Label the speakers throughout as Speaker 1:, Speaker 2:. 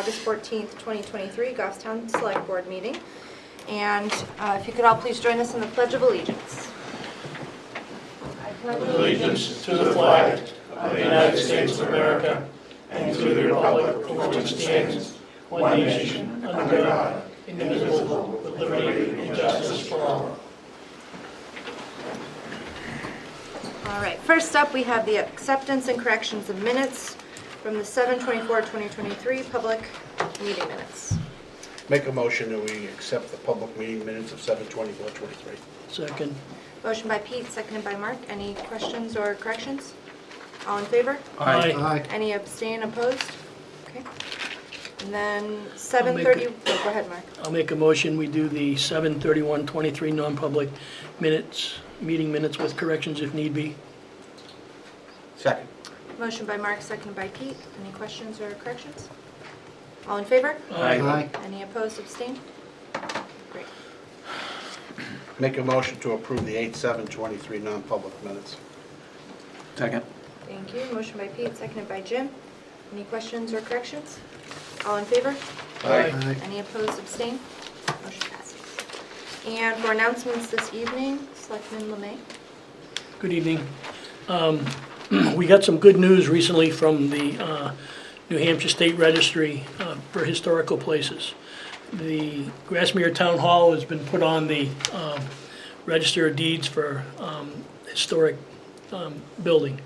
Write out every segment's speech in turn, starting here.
Speaker 1: August 14th, 2023, Goffstown Select Board meeting. And if you could all please join us in the Pledge of Allegiance. I pledge
Speaker 2: Allegiance to the flag of the United States of America and to the republic for which it stands, one nation, under God, indivisible, with liberty and justice for all.
Speaker 1: All right, first up, we have the acceptance and corrections of minutes from the 7/24/2023 public meeting minutes.
Speaker 3: Make a motion that we accept the public meeting minutes of 7/24/23.
Speaker 2: Second.
Speaker 1: Motion by Pete, seconded by Mark. Any questions or corrections? All in favor?
Speaker 2: Aye.
Speaker 1: Any abstain, opposed? Okay. And then 7:30, go ahead, Mark.
Speaker 2: I'll make a motion, we do the 7/31/23 non-public minutes, meeting minutes with corrections if need be.
Speaker 3: Second.
Speaker 1: Motion by Mark, seconded by Pete. Any questions or corrections? All in favor?
Speaker 2: Aye.
Speaker 1: Any opposed, abstain? Great.
Speaker 3: Make a motion to approve the 8/7/23 non-public minutes.
Speaker 4: Second.
Speaker 1: Thank you. Motion by Pete, seconded by Jim. Any questions or corrections? All in favor?
Speaker 2: Aye.
Speaker 1: Any opposed, abstain? Motion passes. And for announcements this evening, Selectman Lemay.
Speaker 2: Good evening. We got some good news recently from the New Hampshire State Registry for Historical Places. The Grassmere Town Hall has been put on the Register of Deeds for historic building.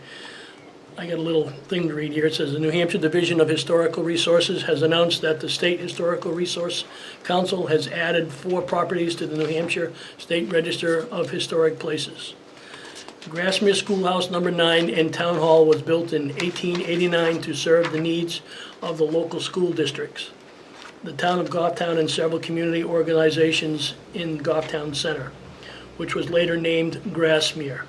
Speaker 2: I got a little thing to read here. It says, the New Hampshire Division of Historical Resources has announced that the State Historical Resource Council has added 4 properties to the New Hampshire State Register of Historic Places. Grassmere Schoolhouse Number 9 and Town Hall was built in 1889 to serve the needs of the local school districts, the town of Goffstown, and several community organizations in Goffstown Center, which was later named Grassmere.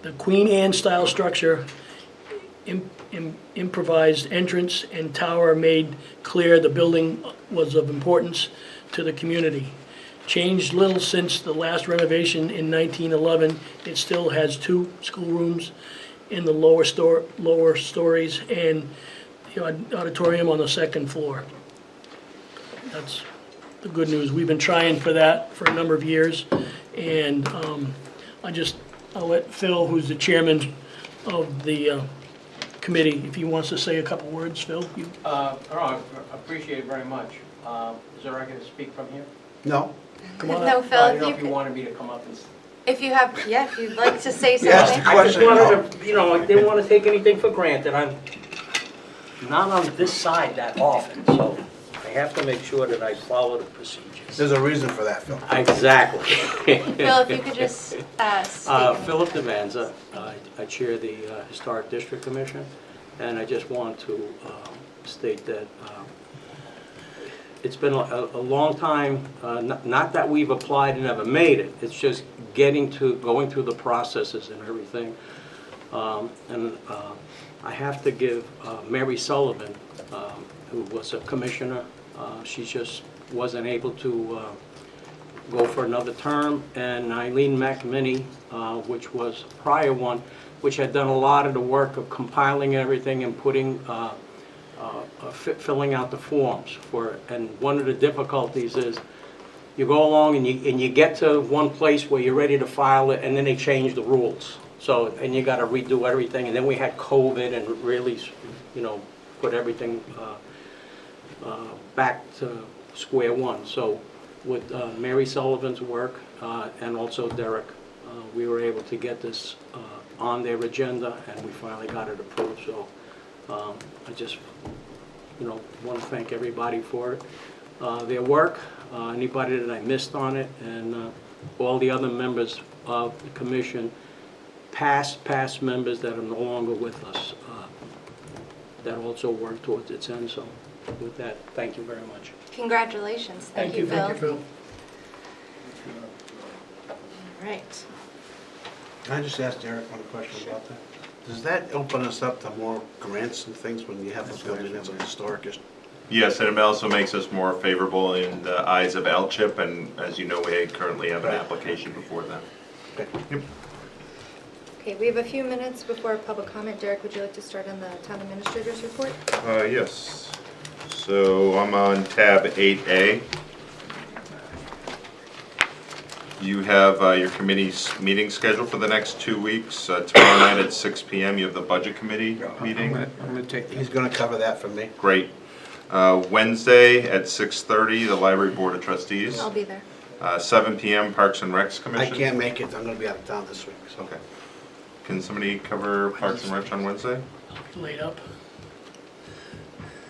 Speaker 2: The Queen Anne style structure, improvised entrance and tower made clear the building was of importance to the community. Changed little since the last renovation in 1911, it still has 2 schoolrooms in the lower stories and the auditorium on the 2nd floor. That's the good news. We've been trying for that for a number of years, and I'll let Phil, who's the chairman of the committee, if he wants to say a couple words. Phil?
Speaker 5: I appreciate it very much. Is it right to speak from here?
Speaker 3: No?
Speaker 2: Come on
Speaker 1: No,
Speaker 2: up.
Speaker 1: Phil,
Speaker 5: I
Speaker 1: if
Speaker 5: don't know
Speaker 1: you
Speaker 5: if you
Speaker 1: could,
Speaker 5: wanted me to come up and...
Speaker 1: if you have, yeah, if you'd like to say
Speaker 3: Yes,
Speaker 1: something.
Speaker 5: I just wanted to, I didn't want to take anything for granted. I'm not on this side that often, so I have to make sure that I follow the procedures.
Speaker 3: There's a reason for that, Phil.
Speaker 5: Exactly.
Speaker 1: Phil, if you could just speak.
Speaker 5: Philip Devanza, I chair the Historic District Commission, and I just want to state that it's been a long time, not that we've applied and never made it, it's just going through the processes and everything. And I have to give Mary Sullivan, who was a commissioner, she just wasn't able to go for another term, and Eileen McMinney, which was a prior one, which had done a lot of the work of compiling everything and putting, filling out the forms for it. And one of the difficulties is you go along and you get to one place where you're ready to file it, and then they change the rules. So, and you got to redo everything, and then we had COVID and really, put everything back to square one. So with Mary Sullivan's work and also Derek, we were able to get this on their agenda, and we finally got it approved. So I just, want to thank everybody for it, their work, anybody that I missed on it, and all the other members of the commission, past members that are no longer with us, that also work towards its end. So with that, thank you very much.
Speaker 1: Congratulations. Thank you, Phil.
Speaker 2: Thank you, Phil.
Speaker 1: All right.
Speaker 3: Can I just ask Derek one question about that? Does that open us up to more grants and things when you have a building as a historic?
Speaker 6: Yes, and it also makes us more favorable in the eyes of LCHIP, and as you know, we currently have an application before them.
Speaker 3: Okay.
Speaker 6: Yep.
Speaker 1: Okay, we have a few minutes before public comment. Derek, would you like to start on the town administrator's report?
Speaker 6: Yes. So I'm on tab 8A. You have your committee's meeting scheduled for the next 2 weeks. Tomorrow night at 6 PM, you have the budget committee meeting.
Speaker 4: I'm gonna take
Speaker 3: He's
Speaker 4: these.
Speaker 3: gonna cover that for me.
Speaker 6: Great. Wednesday at 6:30, the library board of trustees.
Speaker 1: I'll be there.
Speaker 6: 7 PM, Parks and Recs
Speaker 3: I
Speaker 6: Commission.
Speaker 3: can't make it, I'm gonna be out of town this week, so.
Speaker 6: Okay. Can somebody cover Parks and Rec on Wednesday?
Speaker 2: Laid up.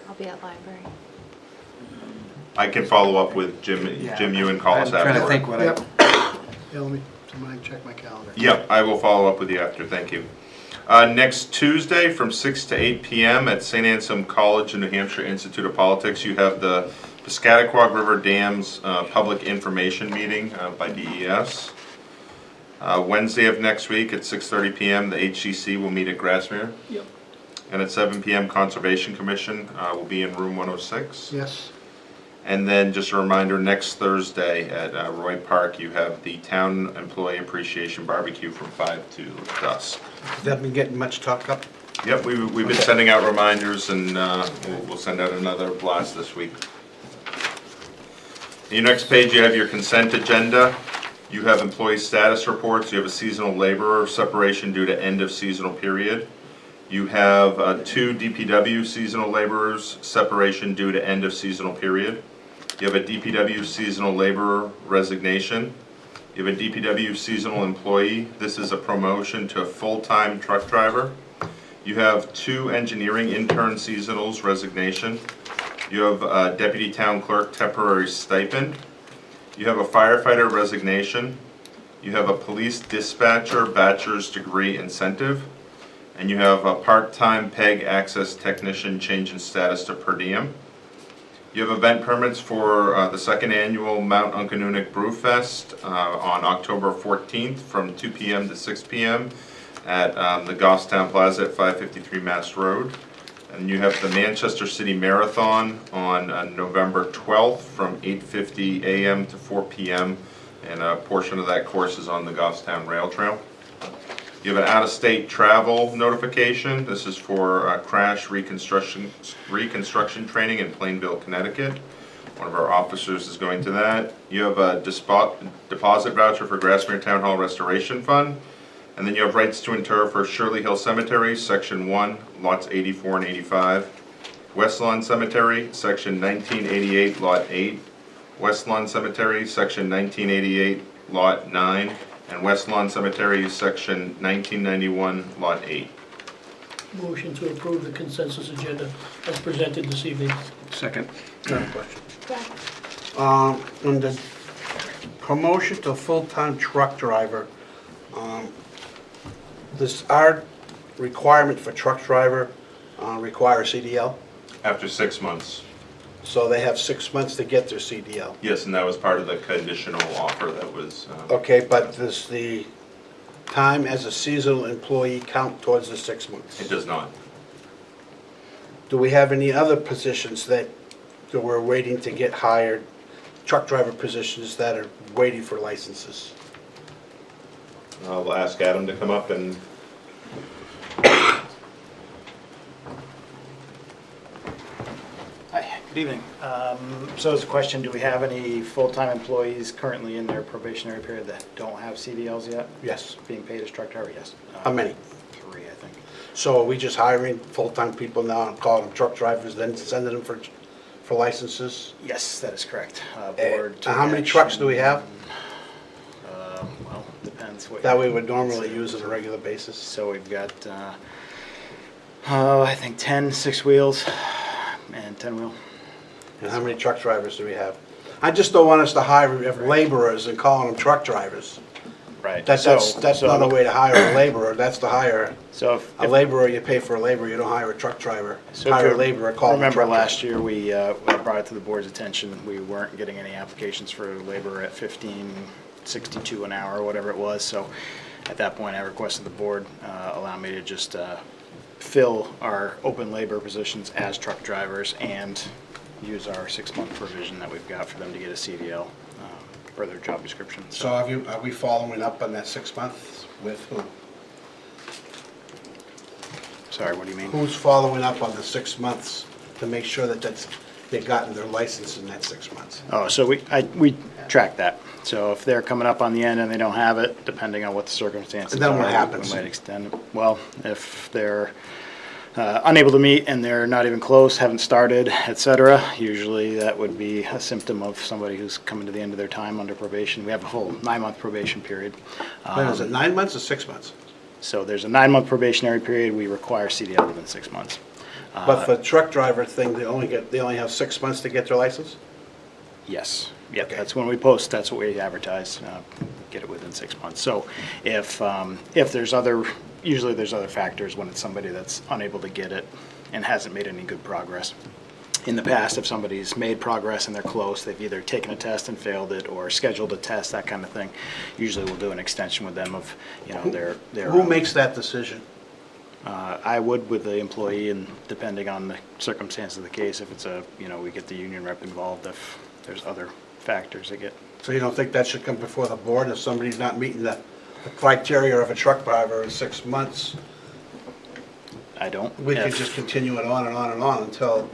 Speaker 1: I'll be at library.
Speaker 6: I can follow up with Jim, you and call us
Speaker 4: I'm trying to
Speaker 6: afterward.
Speaker 4: think what I,
Speaker 7: Yeah, let me, somebody check my calendar.
Speaker 6: Yep, I will follow up with you after, thank you. Next Tuesday from 6 to 8 PM at St. Anselm College and New Hampshire Institute of Politics, you have the Piscataquag River Dams Public Information Meeting by DES. Wednesday of next week at 6:30 PM, the HCC will meet at Grassmere.
Speaker 2: Yep.
Speaker 6: And at 7 PM, Conservation Commission will be in room 106.
Speaker 7: Yes,
Speaker 6: And then just a reminder, next Thursday at Roy Park, you have the Town Employee Appreciation Barbecue from 5 to dusk.
Speaker 3: Has that been getting much talk up?
Speaker 6: Yep, we've been sending out reminders, and we'll send out another blast this week. Your next page, you have your consent agenda. You have employee status reports. You have a seasonal laborer separation due to end of seasonal period. You have 2 DPW seasonal laborers separation due to end of seasonal period. You have a DPW seasonal laborer resignation. You have a DPW seasonal employee. This is a promotion to a full-time truck driver. You have 2 engineering intern seasonals resignation. You have a deputy town clerk temporary stipend. You have a firefighter resignation. You have a police dispatcher bachelor's degree incentive. And you have a part-time PEG access technician change in status to per diem. You have event permits for the 2nd annual Mount Uncanunic Brewfest on October 14th from 2 PM to 6 PM at the Goffstown Plaza at 553 Mass Road. And you have the Manchester City Marathon on November 12th from 8:50 AM to 4 PM. And a portion of that course is on the Goffstown Rail Trail. You have an out-of-state travel notification. This is for crash reconstruction training in Plainville, Connecticut. One of our officers is going to that. You have a deposit voucher for Grassmere Town Hall Restoration Fund. And then you have rights to inter for Shirley Hill Cemetery, Section 1, lots 84 and 85. West Lawn Cemetery, Section 1988, Lot 8. West Lawn Cemetery, Section 1988, Lot 9. And West Lawn Cemetery, Section 1991, Lot 8.
Speaker 2: Motion to approve the consensus agenda as presented this evening.
Speaker 4: second.
Speaker 3: Got a question. On the promotion to full-time truck driver, does our requirement for truck driver require CDL?
Speaker 6: After 6 months.
Speaker 3: So they have 6 months to get their CDL.
Speaker 6: Yes, and that was part of the conditional offer that was,
Speaker 3: Okay, but does the time as a seasonal employee count towards the 6 months?
Speaker 6: it does not.
Speaker 3: Do we have any other positions that we're waiting to get hired, truck driver positions that are waiting for licenses?
Speaker 6: I'll ask Adam to come up and,
Speaker 8: Hi, good evening. So it's a question, do we have any full-time employees currently in their probationary period that don't have CDLs yet?
Speaker 3: Yes.
Speaker 8: Being paid as truck driver, yes.
Speaker 3: How many?
Speaker 8: 3, I think.
Speaker 3: So are we just hiring full-time people now and calling them truck drivers, then sending them for licenses?
Speaker 8: Yes, that is correct. Board took
Speaker 3: How many trucks do we have
Speaker 8: Well, depends what.
Speaker 3: that we would normally use on a regular basis?
Speaker 8: So we've got, I think 10 6-wheels and 10-wheel.
Speaker 3: And how many truck drivers do we have? I just don't want us to hire laborers and calling them truck drivers.
Speaker 8: Right.
Speaker 3: That's not a way to hire a laborer, that's to hire
Speaker 8: So if.
Speaker 3: a laborer, you pay for a laborer, you don't hire a truck driver.
Speaker 8: So if
Speaker 3: Hire a
Speaker 8: you
Speaker 3: laborer, call them a
Speaker 8: remember
Speaker 3: truck
Speaker 8: last
Speaker 3: driver.
Speaker 8: year, we brought it to the board's attention, we weren't getting any applications for labor at $15.62 an hour, or whatever it was, so at that point, I requested the board allow me to just fill our open labor positions as truck drivers and use our 6-month provision that we've got for them to get a CDL for their job description.
Speaker 3: So are we following up on that 6 months with who?
Speaker 8: Sorry, what do you mean?
Speaker 3: Who's following up on the 6 months to make sure that that's they've gotten their license in that 6 months?
Speaker 8: Oh, so we track that. So if they're coming up on the end and they don't have it, depending on what the circumstances
Speaker 3: And then what
Speaker 8: are,
Speaker 3: happens?
Speaker 8: we might extend it. Well, if they're unable to meet and they're not even close, haven't started, et cetera, usually that would be a symptom of somebody who's coming to the end of their time under probation. We have a whole 9-month probation period.
Speaker 3: When is it, 9 months or 6 months?
Speaker 8: So there's a 9-month probationary period. We require CDL within 6 months.
Speaker 3: But for truck driver thing, they only have 6 months to get their license?
Speaker 8: Yes, yeah,
Speaker 3: Okay.
Speaker 8: that's when we post, that's what we advertise, get it within 6 months. So if there's usually there's other factors when it's somebody that's unable to get it and hasn't made any good progress. In the past, if somebody's made progress and they're close, they've either taken a test and failed it or scheduled a test, that kind of thing, usually we'll do an extension with them of, their.
Speaker 3: Who makes that decision?
Speaker 8: I would with the employee, and depending on the circumstances of the case, if it's we get the union rep involved if there's other factors that get.
Speaker 3: So you don't think that should come before the board if somebody's not meeting the criteria of a truck driver in 6 months?
Speaker 8: I don't.
Speaker 3: We could
Speaker 8: if-
Speaker 3: just continue it on and on and on until,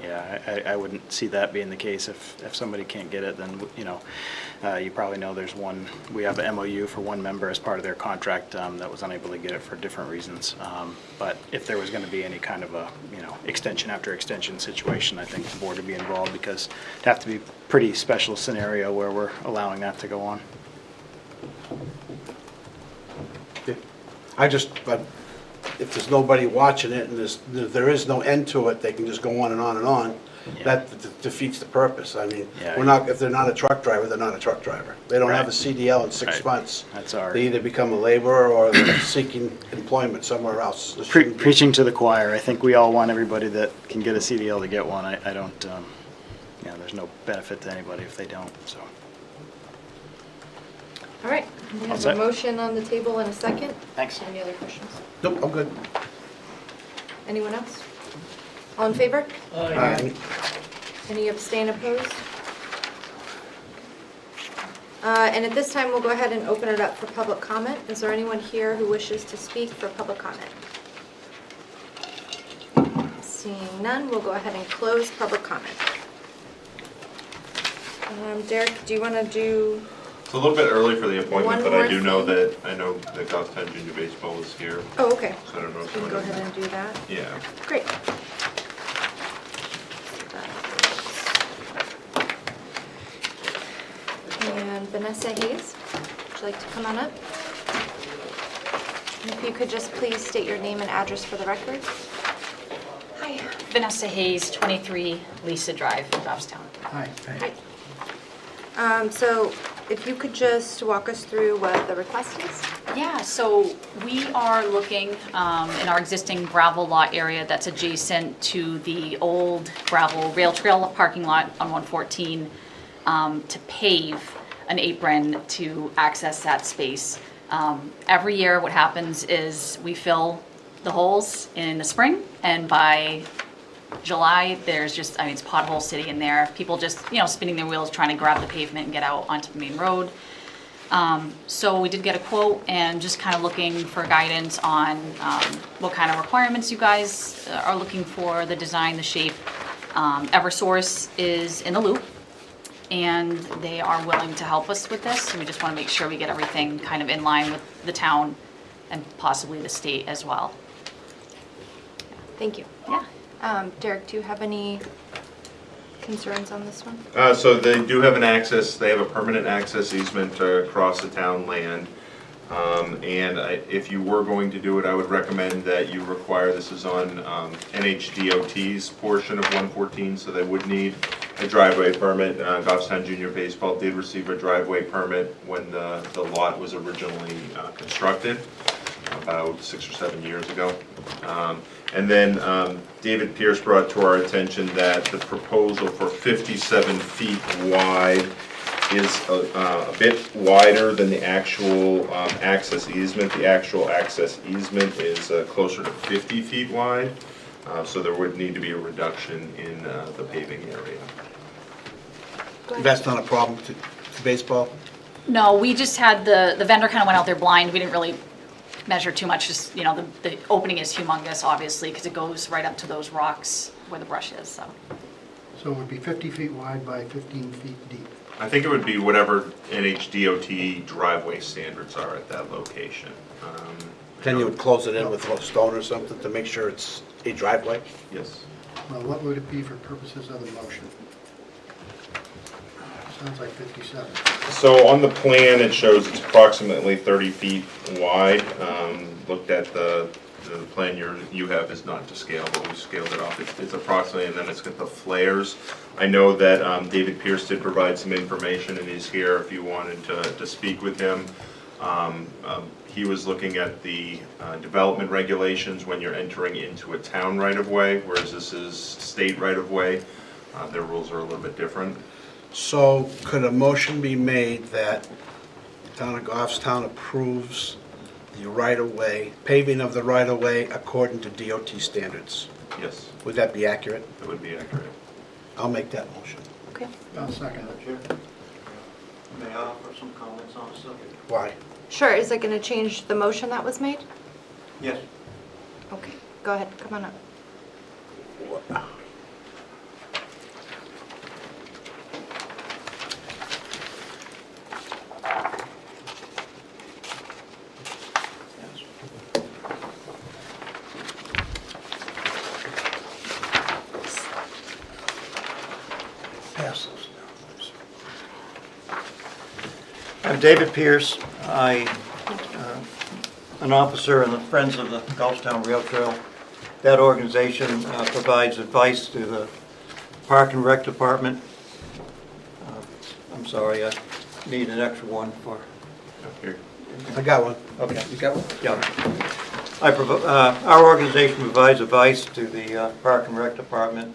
Speaker 8: Yeah, I wouldn't see that being the case. If somebody can't get it, then, you probably know we have an MOU for one member as part of their contract that was unable to get it for different reasons. But if there was going to be any kind of a, extension after extension situation, I think the board would be involved because it'd have to be a pretty special scenario where we're allowing that to go on.
Speaker 3: but if there's nobody watching it and there is no end to it, they can just go on and on and on.
Speaker 8: Yeah.
Speaker 3: That defeats the purpose. I mean,
Speaker 8: Yeah.
Speaker 3: if they're not a truck driver, they're not a truck driver. They don't have a
Speaker 8: Right.
Speaker 3: CDL in 6
Speaker 8: Right.
Speaker 3: months.
Speaker 8: That's our.
Speaker 3: They either become a laborer or they're seeking employment somewhere else. This shouldn't be-
Speaker 8: Preaching to the choir. I think we all want everybody that can get a CDL to get one. I don't, there's no benefit to anybody if they don't, so.
Speaker 1: All right, we
Speaker 8: All
Speaker 1: have a
Speaker 8: set.
Speaker 1: motion on the table in a second.
Speaker 8: Thanks.
Speaker 1: Any other questions?
Speaker 3: Nope, I'm good.
Speaker 1: Anyone else? All in favor?
Speaker 2: Aye.
Speaker 1: Any abstain opposed? And at this time, we'll go ahead and open it up for public comment. Is there anyone here who wishes to speak for public comment? Seeing none, we'll go ahead and close public comment. Derek, do you want to do,
Speaker 6: It's a little bit early for the
Speaker 1: One
Speaker 6: appointment, but
Speaker 1: more
Speaker 6: I do know
Speaker 1: thing.
Speaker 6: I know that Goffstown Junior Baseball is here,
Speaker 1: oh, okay.
Speaker 6: so I don't know if
Speaker 1: We
Speaker 6: you
Speaker 1: can go
Speaker 6: want
Speaker 1: ahead
Speaker 6: to.
Speaker 1: and do that.
Speaker 6: Yeah.
Speaker 1: Great. And Vanessa Hayes, would you like to come on up? And if you could just please state your name and address for the record.
Speaker 9: Hi, Vanessa Hayes, 23 Lisa Drive, Goffstown.
Speaker 7: Hi.
Speaker 1: So if you could just walk us through what the request is?
Speaker 9: Yeah, so we are looking in our existing gravel lot area that's adjacent to the old gravel rail trail parking lot on 114 to pave an apron to access that space. Every year what happens is we fill the holes in the spring, and by July, there's just, it's pothole city in there. People just, spinning their wheels trying to grab the pavement and get out onto the main road. So we did get a quote and just kind of looking for guidance on what kind of requirements you guys are looking for, the design, the shape. Eversource is in the loop, and they are willing to help us with this. So we just want to make sure we get everything kind of in line with the town and possibly the state as well.
Speaker 1: Thank you.
Speaker 9: Yeah.
Speaker 1: Derek, do you have any concerns on this one?
Speaker 6: So they do have they have a permanent access easement across the town land. If you were going to do it, I would recommend that you require, this is on NHDOT's portion of 114, so they would need a driveway permit. Goffstown Junior Baseball did receive a driveway permit when the lot was originally constructed, about 6 or 7 years ago. And then David Pierce brought to our attention that the proposal for 57 feet wide is a bit wider than the actual access easement. The actual access easement is closer to 50 feet wide, so there would need to be a reduction in the paving area.
Speaker 1: Go ahead.
Speaker 3: That's not a problem to baseball?
Speaker 9: No, we just had the vendor kind of went out there blind. We didn't really measure too much, just, the opening is humongous, obviously, because it goes right up to those rocks where the brush is, so.
Speaker 7: So it would be 50 feet wide by 15 feet deep.
Speaker 6: I think it would be whatever NHDOT driveway standards are at that location.
Speaker 3: Then you would close it in with a stone or something to make sure it's a driveway?
Speaker 6: Yes.
Speaker 7: Well, what would it be for purposes of the motion? Sounds like 57.
Speaker 6: So on the plan, it shows it's approximately 30 feet wide. Looked at the plan you have is not to scale, but we scaled it off. It's approximately, and then it's got the flares. I know that David Pierce did provide some information, and he's here if you wanted to speak with him. He was looking at the development regulations when you're entering into a town right-of-way, whereas this is state right-of-way. Their rules are a little bit different.
Speaker 3: So could a motion be made that the town of Goffstown approves the right-of-way, paving of the right-of-way according to DOT standards?
Speaker 6: Yes,
Speaker 3: Would that be accurate?
Speaker 6: that would be accurate.
Speaker 3: I'll make that motion.
Speaker 1: Okay.
Speaker 7: I'll second it.
Speaker 4: Chair, may I offer some comments on the subject?
Speaker 1: Sure.
Speaker 3: Why?
Speaker 1: Is it going to change the motion that was made?
Speaker 4: Yes.
Speaker 1: Okay. Go ahead. Come on up.
Speaker 7: Pass those down.
Speaker 10: I'm David Pierce. I'm an officer in the Friends of the Gulfstown Rail Trail. That organization provides advice to the Park and Rec Department. I'm sorry, I need an extra one for...
Speaker 6: Here.
Speaker 3: I got one.
Speaker 10: Okay.
Speaker 3: You got one?
Speaker 10: Yeah. Our organization provides advice to the Park and Rec Department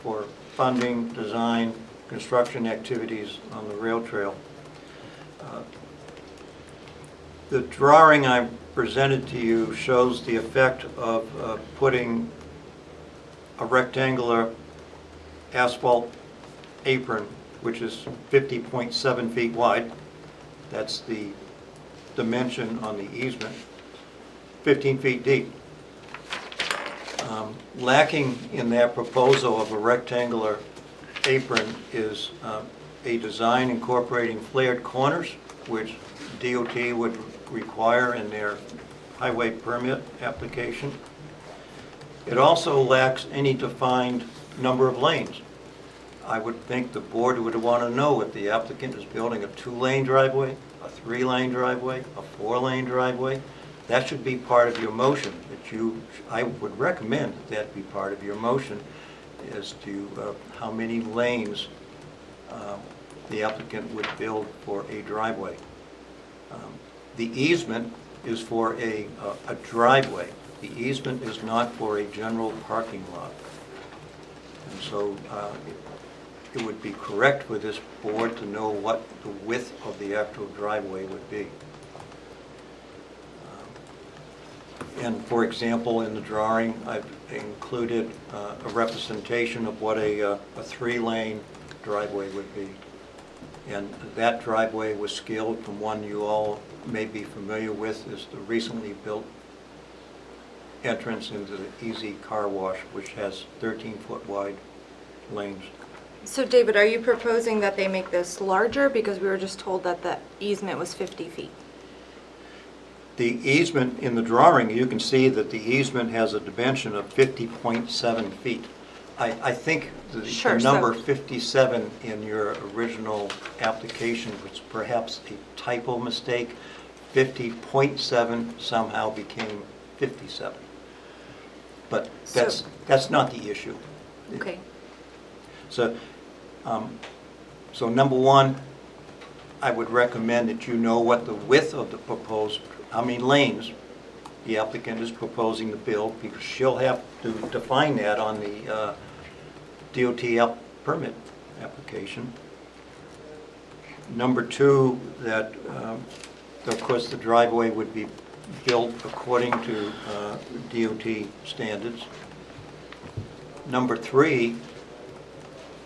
Speaker 10: for funding, design, construction activities on the rail trail. The drawing I presented to you shows the effect of putting a rectangular asphalt apron, which is 50.7 feet wide. That's the dimension on the easement, 15 feet deep. Lacking in that proposal of a rectangular apron is a design incorporating flared corners, which DOT would require in their highway permit application. It also lacks any defined number of lanes. I would think the board would want to know if the applicant is building a 2-lane driveway, a 3-lane driveway, a 4-lane driveway. That should be part of your motion. I would recommend that be part of your motion as to how many lanes the applicant would build for a driveway. The easement is for a driveway. The easement is not for a general parking lot. And so it would be correct for this board to know what the width of the actual driveway would be. And for example, in the drawing, I've included a representation of what a 3-lane driveway would be. And that driveway was scaled from one you all may be familiar with, is the recently built entrance into the Easy Car Wash, which has 13-foot wide lanes.
Speaker 1: So David, are you proposing that they make this larger? Because we were just told that the easement was 50 feet.
Speaker 10: The easement in the drawing, you can see that the easement has a dimension of 50.7 feet. I think
Speaker 1: Sure,
Speaker 10: the
Speaker 1: so-
Speaker 10: number 57 in your original application was perhaps a typo mistake. 50.7 somehow became 57. But that's not the issue.
Speaker 1: Okay.
Speaker 10: So, so number one, I would recommend that you know what the width of the proposed, how many lanes the applicant is proposing to build, because she'll have to define that on the DOT permit application. Number two, that of course the driveway would be built according to DOT standards. Number three,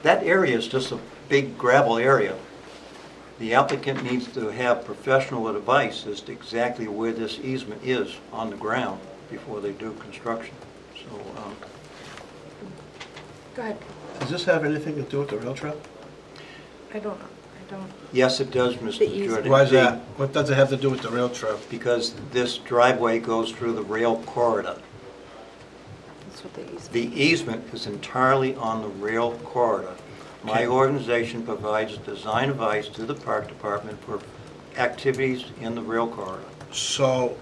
Speaker 10: that area is just a big gravel area. The applicant needs to have professional advice as to exactly where this easement is on the ground before they do construction. So
Speaker 1: Go ahead.
Speaker 3: Does this have anything to do with the rail trail?
Speaker 1: I don't know. I don't.
Speaker 10: Yes, it does, Mr.
Speaker 1: The easement.
Speaker 10: Jordan.
Speaker 3: Why is that? What does it have to do with the rail trail?
Speaker 10: Because this driveway goes through the rail corridor.
Speaker 1: That's what they use.
Speaker 10: The easement is entirely on the rail corridor. My organization provides design advice to the park department for activities in the rail corridor.
Speaker 3: So,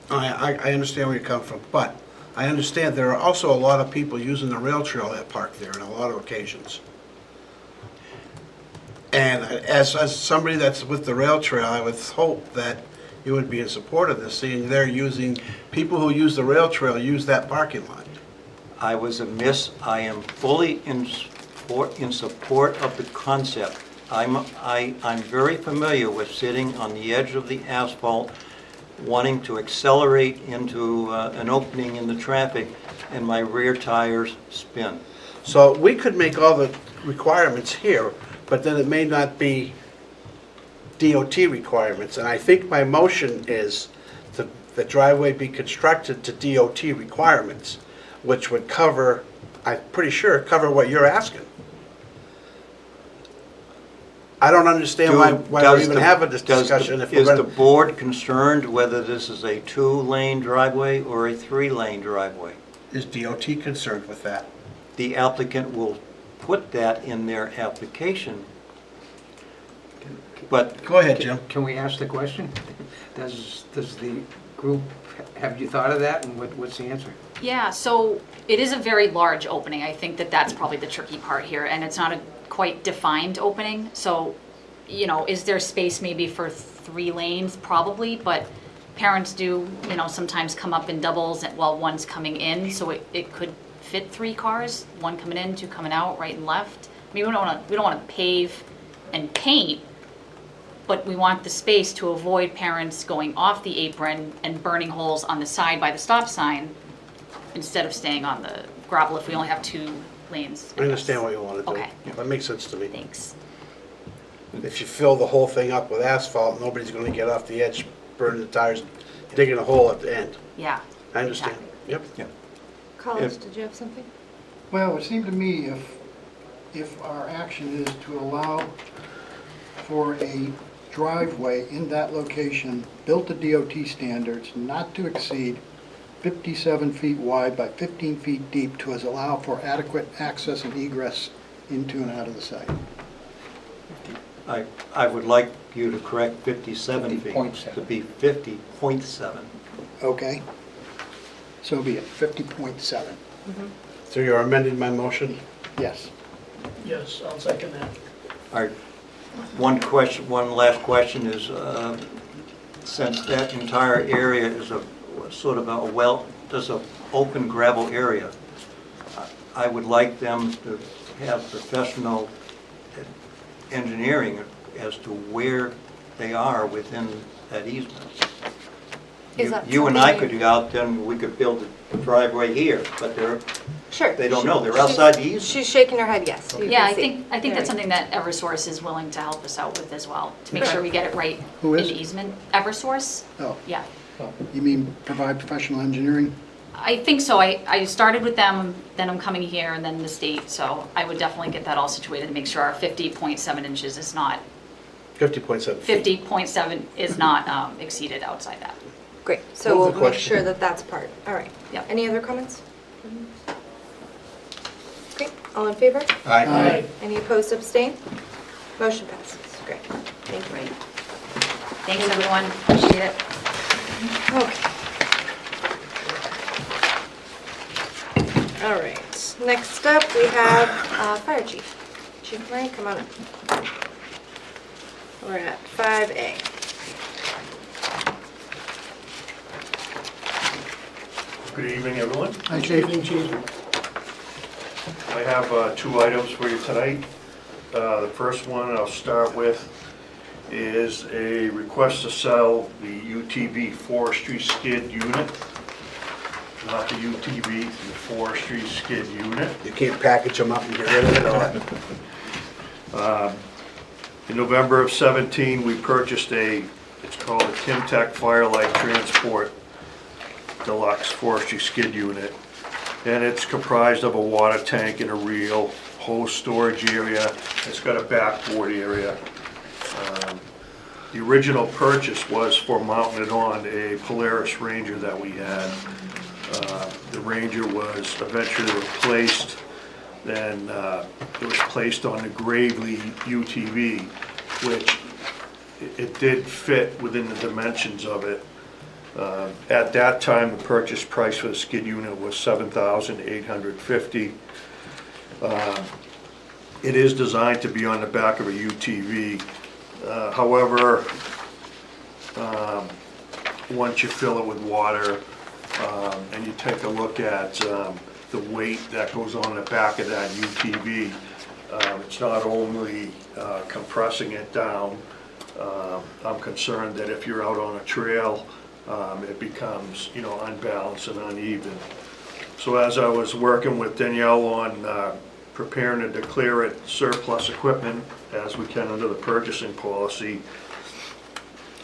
Speaker 3: I understand where you come from, but I understand there are also a lot of people using the rail trail that park there on a lot of occasions. And as somebody that's with the rail trail, I would hope that you would be in support of this, seeing they're using, people who use the rail trail use that parking lot.
Speaker 10: I was amiss. I am fully in support of the concept. I'm very familiar with sitting on the edge of the asphalt, wanting to accelerate into an opening in the traffic, and my rear tires spin.
Speaker 3: So we could make all the requirements here, but then it may not be DOT requirements. And I think my motion is the driveway be constructed to DOT requirements, which would cover, I'm pretty sure, cover what you're asking. I don't understand why we even have a discussion if we're
Speaker 10: Is the
Speaker 3: going to...
Speaker 10: board concerned whether this is a 2-lane driveway or a 3-lane driveway?
Speaker 3: Is DOT concerned with that?
Speaker 10: The applicant will put that in their application, but
Speaker 3: Go ahead, Jim.
Speaker 11: Can we ask the question? Does the group, have you thought of that, and what's the answer?
Speaker 9: Yeah, so it is a very large opening. I think that that's probably the tricky part here, and it's not a quite defined opening. So, you know, is there space maybe for 3 lanes? Probably, but parents do, you know, sometimes come up in doubles while one's coming in, so it could fit 3 cars, 1 coming in, 2 coming out, right and left. I mean, we don't want to pave and paint, but we want the space to avoid parents going off the apron and burning holes on the side by the stop sign instead of staying on the gravel if we only have 2 lanes.
Speaker 3: I understand what you want to do.
Speaker 9: Okay.
Speaker 3: That makes sense to me.
Speaker 9: Thanks.
Speaker 3: If you fill the whole thing up with asphalt, nobody's going to get off the edge, burning the tires, digging a hole at the end.
Speaker 9: Yeah.
Speaker 3: I understand.
Speaker 9: Exactly.
Speaker 3: Yep.
Speaker 1: Collins, did you have something?
Speaker 7: Well, it would seem to me if our action is to allow for a driveway in that location built to DOT standards not to exceed 57 feet wide by 15 feet deep to allow for adequate access and egress into and out of the site.
Speaker 10: I would like you to correct 57 feet
Speaker 11: 50.7.
Speaker 10: to be 50.7.
Speaker 7: Okay? So be it, 50.7.
Speaker 3: So you're amending my motion?
Speaker 7: Yes.
Speaker 2: Yes, I'll second that.
Speaker 10: All right. One last question is, since that entire area is a sort of there's an open gravel area, I would like them to have professional engineering as to where they are within that easement.
Speaker 1: Is that
Speaker 10: You and I
Speaker 1: something
Speaker 10: could go out there and we could build a driveway here, but
Speaker 1: Sure.
Speaker 10: they don't know, they're outside the easement.
Speaker 1: She's shaking her head, yes. you
Speaker 9: Yeah,
Speaker 1: can see.
Speaker 9: I think that's something that Eversource is willing to help us out with as well, to make sure we get it right
Speaker 7: Who
Speaker 9: in
Speaker 7: is?
Speaker 9: the easement. Eversource?
Speaker 7: Oh,
Speaker 9: Yeah.
Speaker 7: you mean provide professional engineering?
Speaker 9: I think so. I started with them, then I'm coming here, and then the state, so I would definitely get that all situated to make sure our 50.7 inches is not,
Speaker 3: 50.7 feet.
Speaker 9: 50.7 is not exceeded outside that.
Speaker 1: Great, so
Speaker 3: Move
Speaker 1: we'll
Speaker 3: the
Speaker 1: make
Speaker 3: question.
Speaker 1: sure that that's part. All right.
Speaker 9: Yep.
Speaker 1: Any other comments? Great, all in favor?
Speaker 3: Aye.
Speaker 1: Any opposed, abstain? Motion passes. Great, thank you.
Speaker 9: Great. Thanks, everyone. Appreciate it.
Speaker 1: Okay. All right, next up, we have Fire Chief. Chief Murray, come on up. We're at 5A.
Speaker 12: Good evening, everyone.
Speaker 7: Hi, Chief.
Speaker 2: Evening, Chief.
Speaker 12: I have 2 items for you tonight. The first one I'll start with is a request to sell the UTV forestry skid unit. Not the UTV, the forestry skid unit.
Speaker 3: You can't package them up and get rid of it all.
Speaker 12: In November of 17, we purchased it's called a Timtech Firelight Transport Deluxe Forestry Skid Unit. and it's comprised of a water tank and a reel, hose storage area. It's got a backboard area. The original purchase was for mounting it on a Polaris Ranger that we had. The Ranger was eventually replaced, then it was placed on the Gravely UTV, which it did fit within the dimensions of it. At that time, the purchase price for the skid unit was $7,850. It is designed to be on the back of a UTV. However, once you fill it with water and you take a look at the weight that goes on the back of that UTV, it's not only compressing it down. I'm concerned that if you're out on a trail, it becomes, unbalanced and uneven. So as I was working with Danielle on preparing to declare it surplus equipment, as we can under the purchasing policy,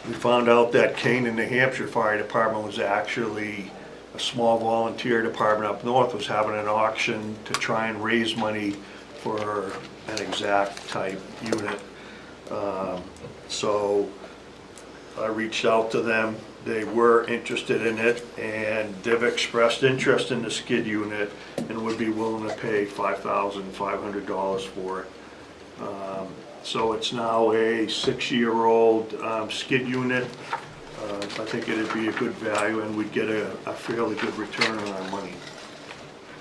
Speaker 12: we found out that Canaan, New Hampshire Fire Department was actually a small volunteer department up north, was having an auction to try and raise money for an exact type unit. So I reached out to them. They were interested in it, and they've expressed interest in the skid unit and would be willing to pay $5,500 for it. So it's now a 6-year-old skid unit. I think it'd be a good value, and we'd get a fairly good return on our money.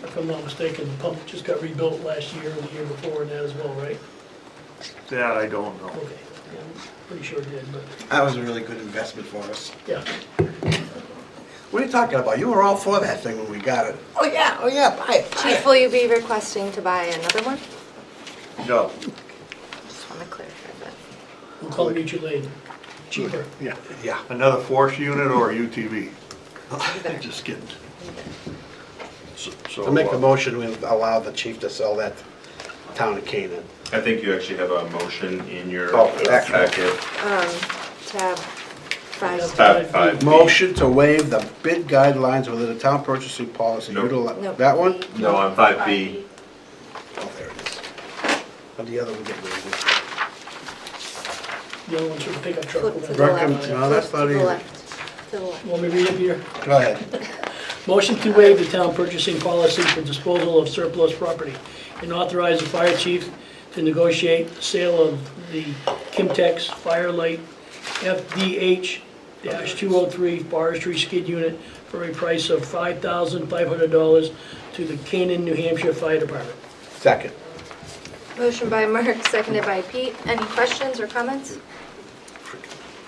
Speaker 2: If I'm not mistaken, the pump just got rebuilt last year or the year before and that as well, right?
Speaker 12: That I don't know.
Speaker 2: Okay, yeah, I'm pretty sure it did, but,
Speaker 3: That was a really good investment for us.
Speaker 2: yeah.
Speaker 3: What are you talking about? You were all for that thing when we got it. Oh, yeah, buy it.
Speaker 1: Chief, will you be requesting to buy another one?
Speaker 12: No,
Speaker 1: Just want to clarify that.
Speaker 2: We'll call it mutual aid. Cheaper.
Speaker 3: Yeah.
Speaker 12: another force unit or a UTV?
Speaker 1: Either.
Speaker 12: Just kidding. So,
Speaker 3: I'll make a motion, we allow the chief to sell that to town of Canaan.
Speaker 6: I think you actually have a motion in your
Speaker 3: Oh, excellent.
Speaker 6: packet.
Speaker 1: Tab 5.
Speaker 6: Tab 5B.
Speaker 3: Motion to waive the bid guidelines within the town purchasing policy.
Speaker 6: Nope.
Speaker 1: Nope.
Speaker 3: That one?
Speaker 6: No, on 5B.
Speaker 3: Oh, there it is. How'd the other one get waived?
Speaker 2: The other one's for the pickup truck.
Speaker 1: Flip to the
Speaker 3: Recom-
Speaker 1: left.
Speaker 3: no, that's
Speaker 1: Flip
Speaker 3: not
Speaker 1: to the
Speaker 3: either.
Speaker 1: left. To the left.
Speaker 2: Want me to read it here?
Speaker 3: Go ahead.
Speaker 2: Motion to waive the town purchasing policy for disposal of surplus property and authorize the fire chief to negotiate the sale of the Kimtex Firelight FDH-203 forestry skid unit for a price of $5,500 to the Canaan, New Hampshire Fire Department.
Speaker 3: Second.
Speaker 1: Motion by Mark, seconded by Pete. Any questions or comments?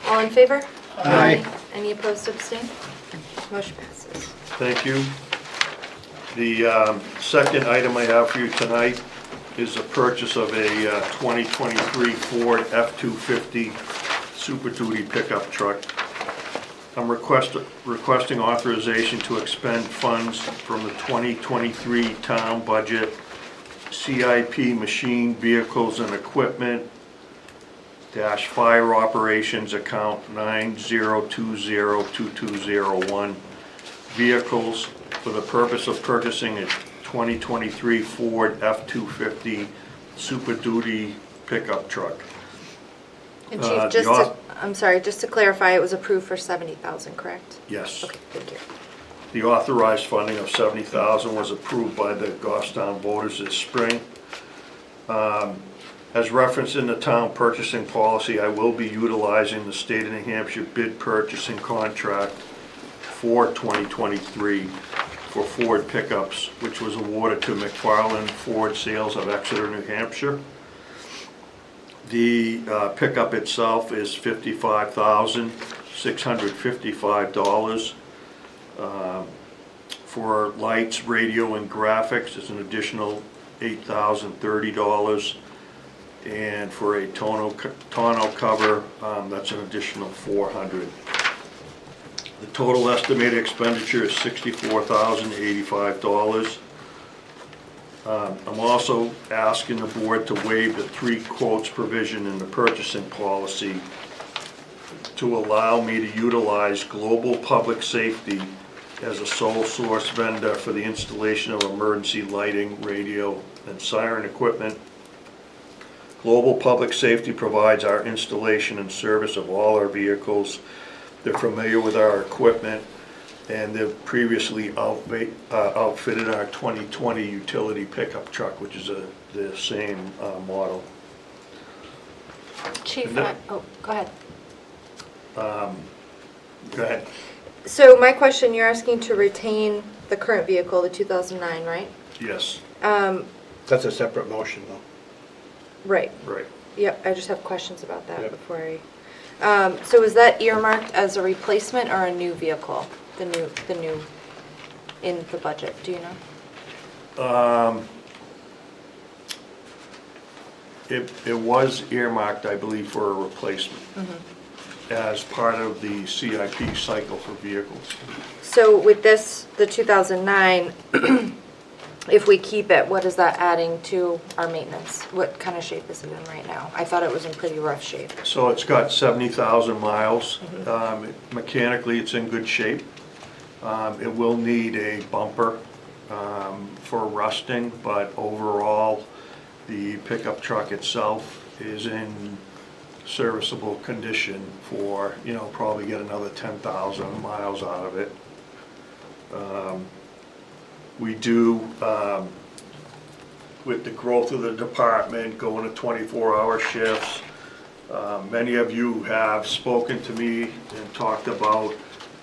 Speaker 1: All in favor?
Speaker 3: Aye.
Speaker 1: Any opposed, abstain? Motion passes.
Speaker 12: thank you. The second item I have for you tonight is the purchase of a 2023 Ford F-250 Super Duty pickup truck. I'm requesting authorization to expend funds from the 2023 town budget CIP machine vehicles and equipment dash fire operations account 90202201 vehicles for the purpose of purchasing a 2023 Ford F-250 Super Duty pickup truck.
Speaker 1: And
Speaker 12: The
Speaker 1: Chief, just
Speaker 12: auth-
Speaker 1: to, I'm sorry, just to clarify, it was approved for 70,000, correct?
Speaker 12: Yes.
Speaker 1: Okay, thank you.
Speaker 12: The authorized funding of $70,000 was approved by the Goffstown voters this spring. As referenced in the town purchasing policy, I will be utilizing the state of New Hampshire bid purchasing contract for 2023 for Ford pickups, which was awarded to McFarland Ford Sales of Exeter, New Hampshire. The pickup itself is $55,655. For lights, radio, and graphics, it's an additional $8,030. And for a tonneau cover, that's an additional $400. The total estimated expenditure is $64,085. I'm also asking the board to waive the 3 quotes provision in the purchasing policy to allow me to utilize Global Public Safety as a sole source vendor for the installation of emergency lighting, radio, and siren equipment. Global Public Safety provides our installation and service of all our vehicles. They're familiar with our equipment, and they've previously outfitted our 2020 utility pickup truck, which is the same model.
Speaker 1: Chief,
Speaker 12: And that-
Speaker 1: oh, go ahead.
Speaker 12: Go ahead.
Speaker 1: So my question, you're asking to retain the current vehicle, the 2009, right?
Speaker 12: Yes,
Speaker 3: That's a separate motion, though.
Speaker 1: Right.
Speaker 12: right.
Speaker 1: Yep, I just have questions about that
Speaker 3: Yep.
Speaker 1: before I, so is that earmarked as a replacement or a new vehicle? The new in the budget, do you know?
Speaker 12: It was earmarked, I believe, for a replacement as part of the CIP cycle for vehicles.
Speaker 1: So with this, the 2009, if we keep it, what is that adding to our maintenance? What kind of shape is it in right now? I thought it was in pretty rough shape.
Speaker 12: So it's got 70,000 miles. Mechanically, it's in good shape. It will need a bumper for rusting, but overall, the pickup truck itself is in serviceable condition for, probably get another 10,000 miles out of it. We do, with the growth of the department, going to 24-hour shifts, many of you have spoken to me and talked about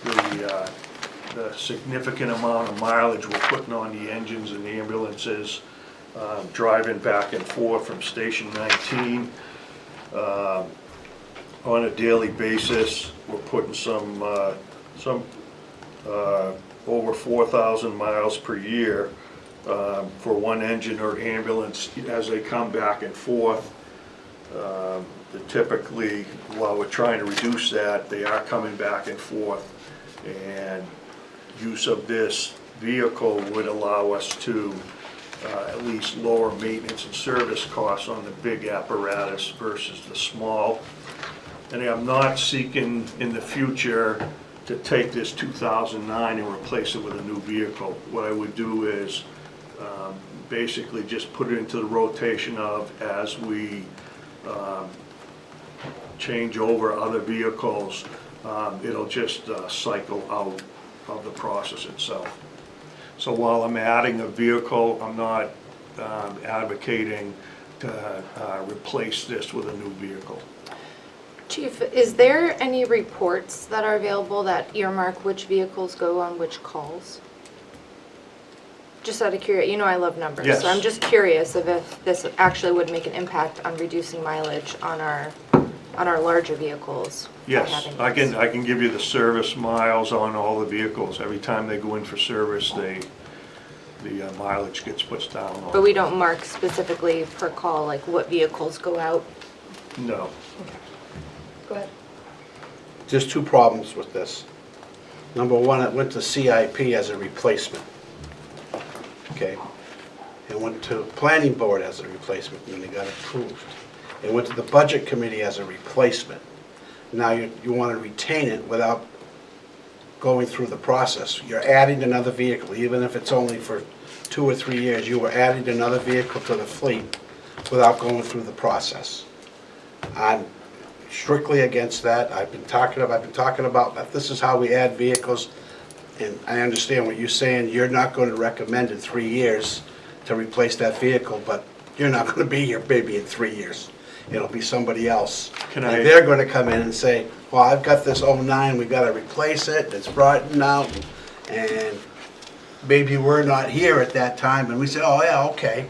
Speaker 12: the significant amount of mileage we're putting on the engines and the ambulances, driving back and forth from Station 19. On a daily basis, we're putting some over 4,000 miles per year for one engine or ambulance as they come back and forth. Typically, while we're trying to reduce that, they are coming back and forth, and use of this vehicle would allow us to at least lower maintenance and service costs on the big apparatus versus the small. And I'm not seeking in the future to take this 2009 and replace it with a new vehicle. What I would do is basically just put it into the rotation of, as we change over other vehicles, it'll just cycle out of the process itself. So while I'm adding a vehicle, I'm not advocating to replace this with a new vehicle.
Speaker 1: Chief, is there any reports that are available that earmark which vehicles go on which calls? Just out of curiosity, I love numbers.
Speaker 12: Yes.
Speaker 1: So I'm just curious if this actually would make an impact on reducing mileage on our larger vehicles. by
Speaker 12: Yes,
Speaker 1: having
Speaker 12: I
Speaker 1: this.
Speaker 12: can give you the service miles on all the vehicles. Every time they go in for service, the mileage gets put down on.
Speaker 1: But we don't mark specifically per call, like what vehicles go out?
Speaker 12: No.
Speaker 1: Go ahead.
Speaker 3: There's two problems with this. Number one, it went to CIP as a replacement. Okay? It went to planning board as a replacement when they got approved. It went to the budget committee as a replacement. Now you want to retain it without going through the process. You're adding another vehicle, even if it's only for 2 or 3 years, you are adding another vehicle to the fleet without going through the process. I'm strictly against that. I've been talking about that this is how we add vehicles, and I understand what you're saying. You're not going to recommend in 3 years to replace that vehicle, but you're not going to be here maybe in 3 years. It'll be somebody else.
Speaker 12: Can
Speaker 3: And
Speaker 12: I-
Speaker 3: they're going to come in and say, well, I've got this '09, we got to replace it, it's rotten out, and maybe we're not here at that time, and we say, oh, yeah, okay.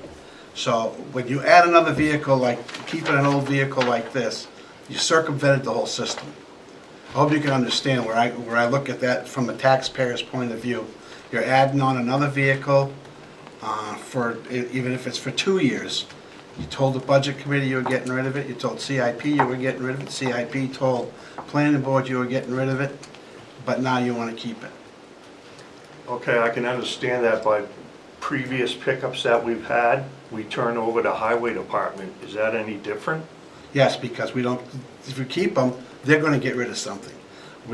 Speaker 3: So when you add another vehicle, like keeping an old vehicle like this, you circumvented the whole system. I hope you can understand where I look at that from a taxpayer's point of view. You're adding on another vehicle even if it's for 2 years. You told the budget committee you were getting rid of it, you told CIP you were getting rid of it, CIP told planning board you were getting rid of it, but now you want to keep it.
Speaker 12: Okay, I can understand that, but previous pickups that we've had, we turn over to highway department. Is that any different?
Speaker 3: Yes, because we don't, if we keep them, they're going to get rid of something.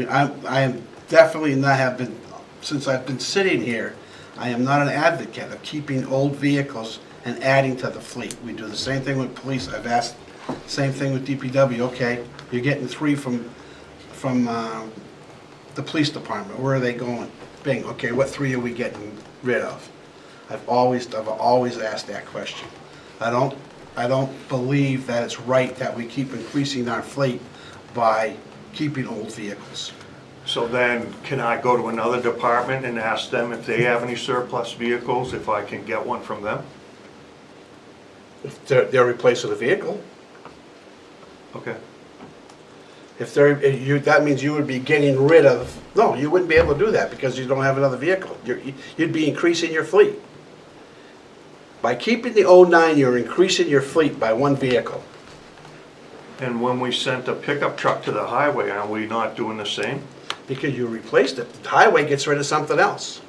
Speaker 3: I am definitely not have been since I've been sitting here, I am not an advocate of keeping old vehicles and adding to the fleet. We do the same thing with police. I've asked, same thing with DPW. Okay, you're getting 3 from the police department. Where are they going? Bing. Okay, what 3 are we getting rid of? I've always asked that question. I don't believe that it's right that we keep increasing our fleet by keeping old vehicles.
Speaker 12: So then, can I go to another department and ask them if they have any surplus vehicles, if I can get one from them?
Speaker 3: If they're replacing a vehicle.
Speaker 12: Okay.
Speaker 3: If that means you would be getting rid of, no, you wouldn't be able to do that because you don't have another vehicle. You'd be increasing your fleet. By keeping the 09, you're increasing your fleet by 1 vehicle.
Speaker 12: And when we sent a pickup truck to the highway, are we not doing the same?
Speaker 3: Because you replaced it. The highway gets rid of something else.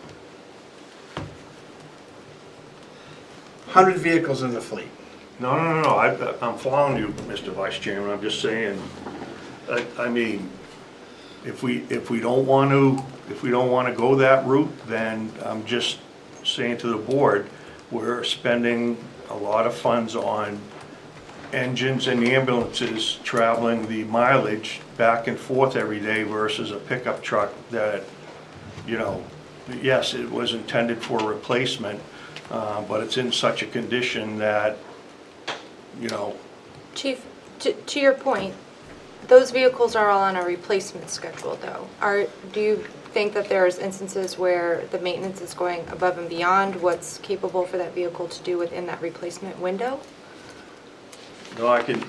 Speaker 3: 100 vehicles in the fleet.
Speaker 12: No, I'm following you, Mr. Vice Chairman, I'm just saying, I mean, if we don't want to go that route, then I'm just saying to the board, we're spending a lot of funds on engines and ambulances traveling the mileage back and forth every day versus a pickup truck that, you know, yes, it was intended for replacement, but it's in such a condition that, you know.
Speaker 1: Chief, to your point, those vehicles are all on a replacement schedule though. Do you think that there's instances where the maintenance is going above and beyond what's capable for that vehicle to do within that replacement window?
Speaker 12: No, I can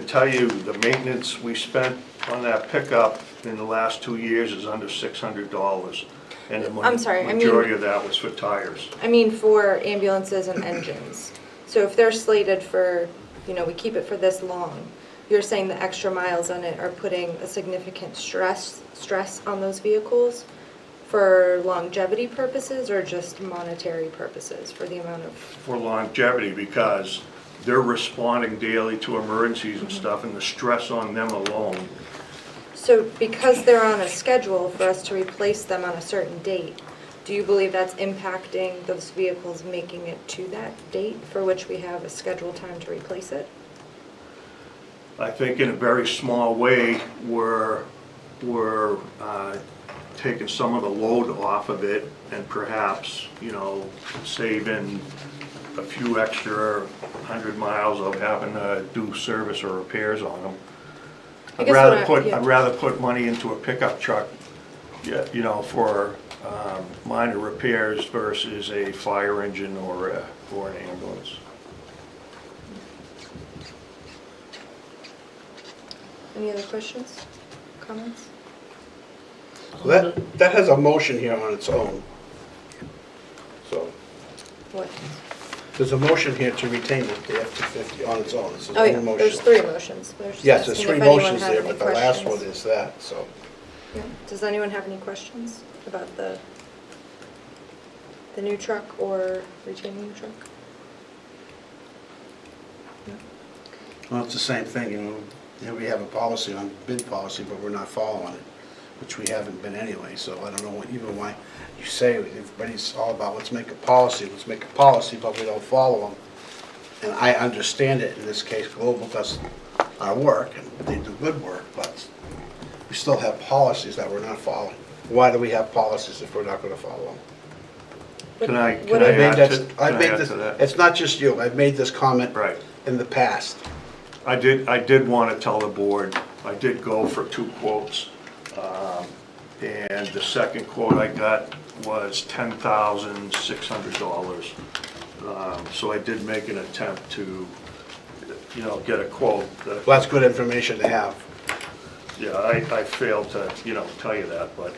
Speaker 12: tell you the maintenance we spent on that pickup in the last 2 years is under $600. And the
Speaker 1: I'm sorry, I mean-
Speaker 12: majority of that was for tires.
Speaker 1: I mean for ambulances and engines. So if they're slated for, you know, we keep it for this long, you're saying the extra miles on it are putting a significant stress on those vehicles for longevity purposes or just monetary purposes for the amount of?
Speaker 12: For longevity, because they're responding daily to emergencies and stuff, and the stress on them alone.
Speaker 1: So because they're on a schedule for us to replace them on a certain date, do you believe that's impacting those vehicles making it to that date for which we have a scheduled time to replace it?
Speaker 12: I think in a very small way, we're taking some of the load off of it and perhaps, you know, saving a few extra 100 miles of having to do service or repairs on them. I'd rather put money into a pickup truck, you know, for minor repairs versus a fire engine or an ambulance.
Speaker 1: Any other questions, comments?
Speaker 3: So that has a motion here on its own. So
Speaker 1: What?
Speaker 3: there's a motion here to retain the F-250 on its own. It's its
Speaker 1: Oh
Speaker 3: own
Speaker 1: yeah,
Speaker 3: motion.
Speaker 1: there's 3 motions.
Speaker 3: Yes, there's 3 motions there, but the last
Speaker 1: one
Speaker 3: one is that, so.
Speaker 1: Yeah. Does anyone have any questions about the new truck or retaining the truck?
Speaker 3: Well, it's the same thing, you know. Here we have a policy on bid policy, but we're not following it, which we haven't been anyway, so I don't know even why you say everybody's all about let's make a policy, but we don't follow them. And I understand it in this case, Global does our work, and they do good work, but we still have policies that we're not following. Why do we have policies if we're not going to follow them?
Speaker 12: Can I
Speaker 3: I've made
Speaker 12: add
Speaker 3: this-
Speaker 12: to that?
Speaker 3: It's not just you, I've made this comment
Speaker 12: Right.
Speaker 3: in the past.
Speaker 12: I did want to tell the board, I did go for 2 quotes. And the second quote I got was $10,600. So I did make an attempt to, you know, get a quote.
Speaker 3: Well, that's good information to have.
Speaker 12: Yeah, I failed to, you know, tell you that, but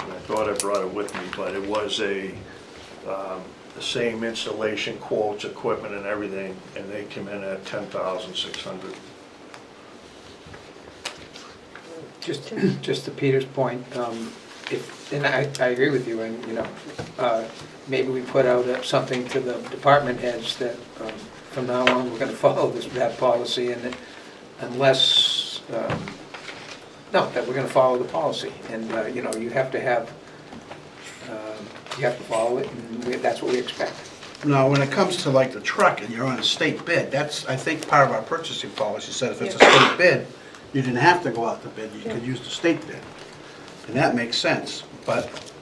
Speaker 12: I thought I brought it with me, but it was the same installation quotes, equipment and everything, and they came in at $10,600.
Speaker 11: Just to Peter's point, and I agree with you, and, you know, maybe we put out something to the department heads that from now on, we're gonna follow that policy, and that that we're gonna follow the policy, and, you know, you have to have you have to follow it, and that's what we expect.
Speaker 3: Now, when it comes to like the truck and you're on a state bid, that's, I think, part of our purchasing policy said if it's a state bid, you didn't have to go out to bid, you could use the state bid. And that makes sense, but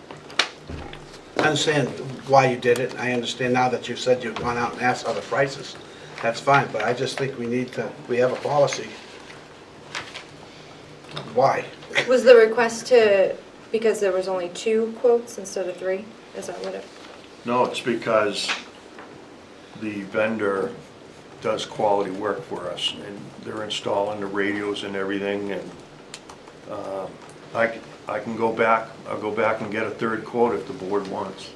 Speaker 3: I understand why you did it. I understand now that you've said you've gone out and asked other prices. That's fine, but I just think we have a policy. Why?
Speaker 1: Was the request because there was only 2 quotes instead of 3? Is that what it?
Speaker 12: No, it's because the vendor does quality work for us, and they're installing the radios and everything, and I can go back, I'll go back and get a 3rd quote if the board wants.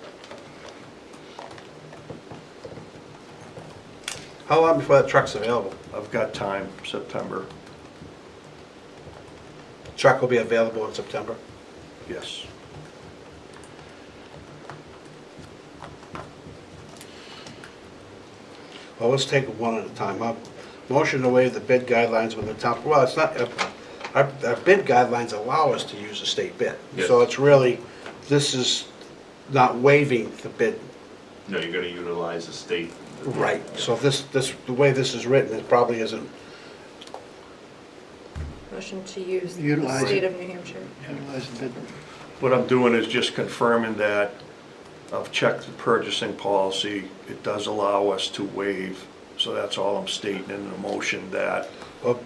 Speaker 3: How long before that truck's available?
Speaker 12: I've got time, September,
Speaker 3: Truck will be available in September?
Speaker 12: yes.
Speaker 3: Well, let's take it one at a time. Motion to waive the bid guidelines with the town, well, it's not, our bid guidelines allow us to use a state bid. So
Speaker 6: Yes.
Speaker 3: it's really, this is not waiving the bid.
Speaker 6: No, you're gonna utilize the state.
Speaker 3: Right. So this, the way this is written, it probably isn't,
Speaker 1: Motion to use the
Speaker 7: Utilize
Speaker 1: state
Speaker 7: it.
Speaker 1: of New Hampshire.
Speaker 7: Utilize the bid.
Speaker 12: What I'm doing is just confirming that I've checked the purchasing policy. It does allow us to waive, so that's all I'm stating in the motion, that
Speaker 3: well,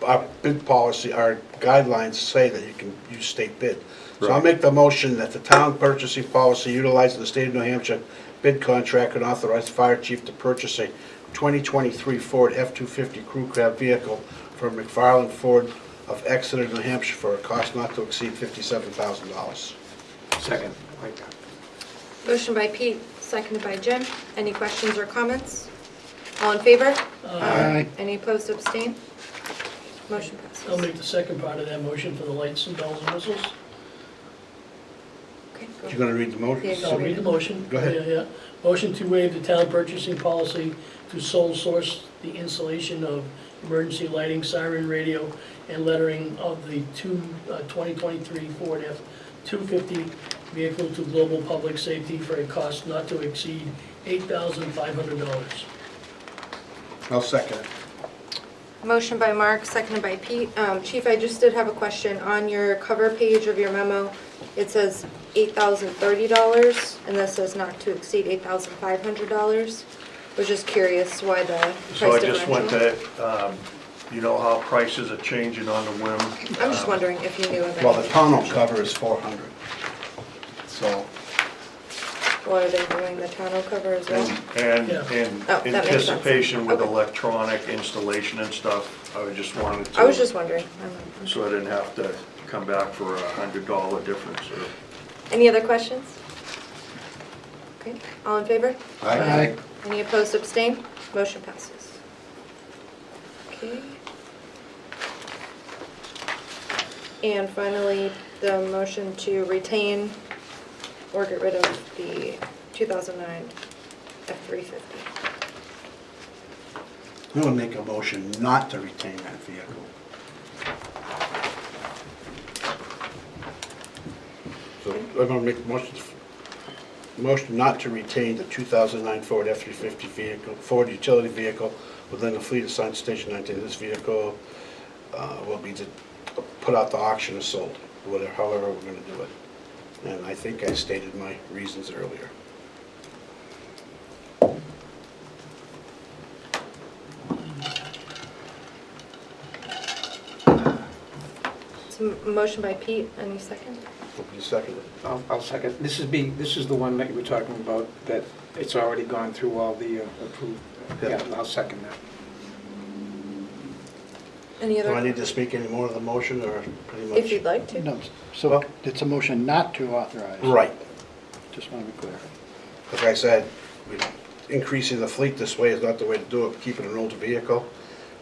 Speaker 3: our bid policy, our guidelines say that you can use state bid. So I'll
Speaker 12: Right.
Speaker 3: make the motion that the town purchasing policy utilizing the state of New Hampshire bid contract and authorize the fire chief to purchase a 2023 Ford F-250 crew cab vehicle from McFarland Ford of Exeter, New Hampshire for a cost not to exceed $57,000.
Speaker 11: Second.
Speaker 1: Motion by Pete, seconded by Jim. Any questions or comments? All in favor?
Speaker 7: Aye.
Speaker 1: Any opposed, abstain? Motion
Speaker 2: I'll
Speaker 1: passes.
Speaker 2: make the second part of that motion for the lights and bells and whistles.
Speaker 1: Okay, go.
Speaker 3: You're gonna read the motion?
Speaker 1: Yeah,
Speaker 2: I'll read the motion.
Speaker 3: Go ahead.
Speaker 2: Yeah, yeah. Motion to waive the town purchasing policy to sole source the installation of emergency lighting, siren radio, and lettering of the 2023 Ford F-250 vehicle to Global Public Safety for a cost not to exceed $8,500.
Speaker 3: I'll second it.
Speaker 1: Motion by Mark, seconded by Pete. Chief, I just did have a question. On your cover page of your memo, it says $8,030, and this says not to exceed $8,500. Was just curious why the
Speaker 12: So I
Speaker 1: price
Speaker 12: just went
Speaker 1: differential.
Speaker 12: to, you know how prices are changing on the whim.
Speaker 1: I'm just wondering if you knew of
Speaker 3: Well, the
Speaker 1: any.
Speaker 3: tonneau cover is 400. So,
Speaker 1: What are they doing, the tonneau cover as well?
Speaker 12: And
Speaker 2: Yeah.
Speaker 12: in
Speaker 1: Oh, that makes sense.
Speaker 12: anticipation with
Speaker 1: Okay.
Speaker 12: electronic installation and stuff, I just wanted to.
Speaker 1: I was just wondering.
Speaker 12: So I didn't have to come back for $100 difference.
Speaker 1: Any other questions? Okay, all in favor?
Speaker 7: Aye.
Speaker 1: Any opposed, abstain? Motion passes. Okay. And finally, the motion to retain or get rid of the 2009 F-350.
Speaker 3: I'm gonna make a motion not to retain that vehicle. So I'm gonna make motion not to retain the 2009 Ford F-350 vehicle, Ford utility vehicle within the fleet assigned to Station 19. This vehicle will be put out to auction or sold, whatever, however we're gonna do it. And I think I stated my reasons earlier.
Speaker 1: It's a motion by Pete, any second?
Speaker 3: Nobody seconded.
Speaker 11: I'll second. This is the one that you were talking about, that it's already gone through all the approved.
Speaker 3: Yeah.
Speaker 11: Yeah, I'll second that.
Speaker 1: Any
Speaker 3: Do I
Speaker 1: other,
Speaker 3: need to speak any more of the motion, or pretty much?
Speaker 1: if you'd like to?
Speaker 7: No, so it's a motion not to authorize.
Speaker 3: Right.
Speaker 7: Just want to be clear.
Speaker 3: Like I said, increasing the fleet this way is not the way to do it, keep it an older vehicle.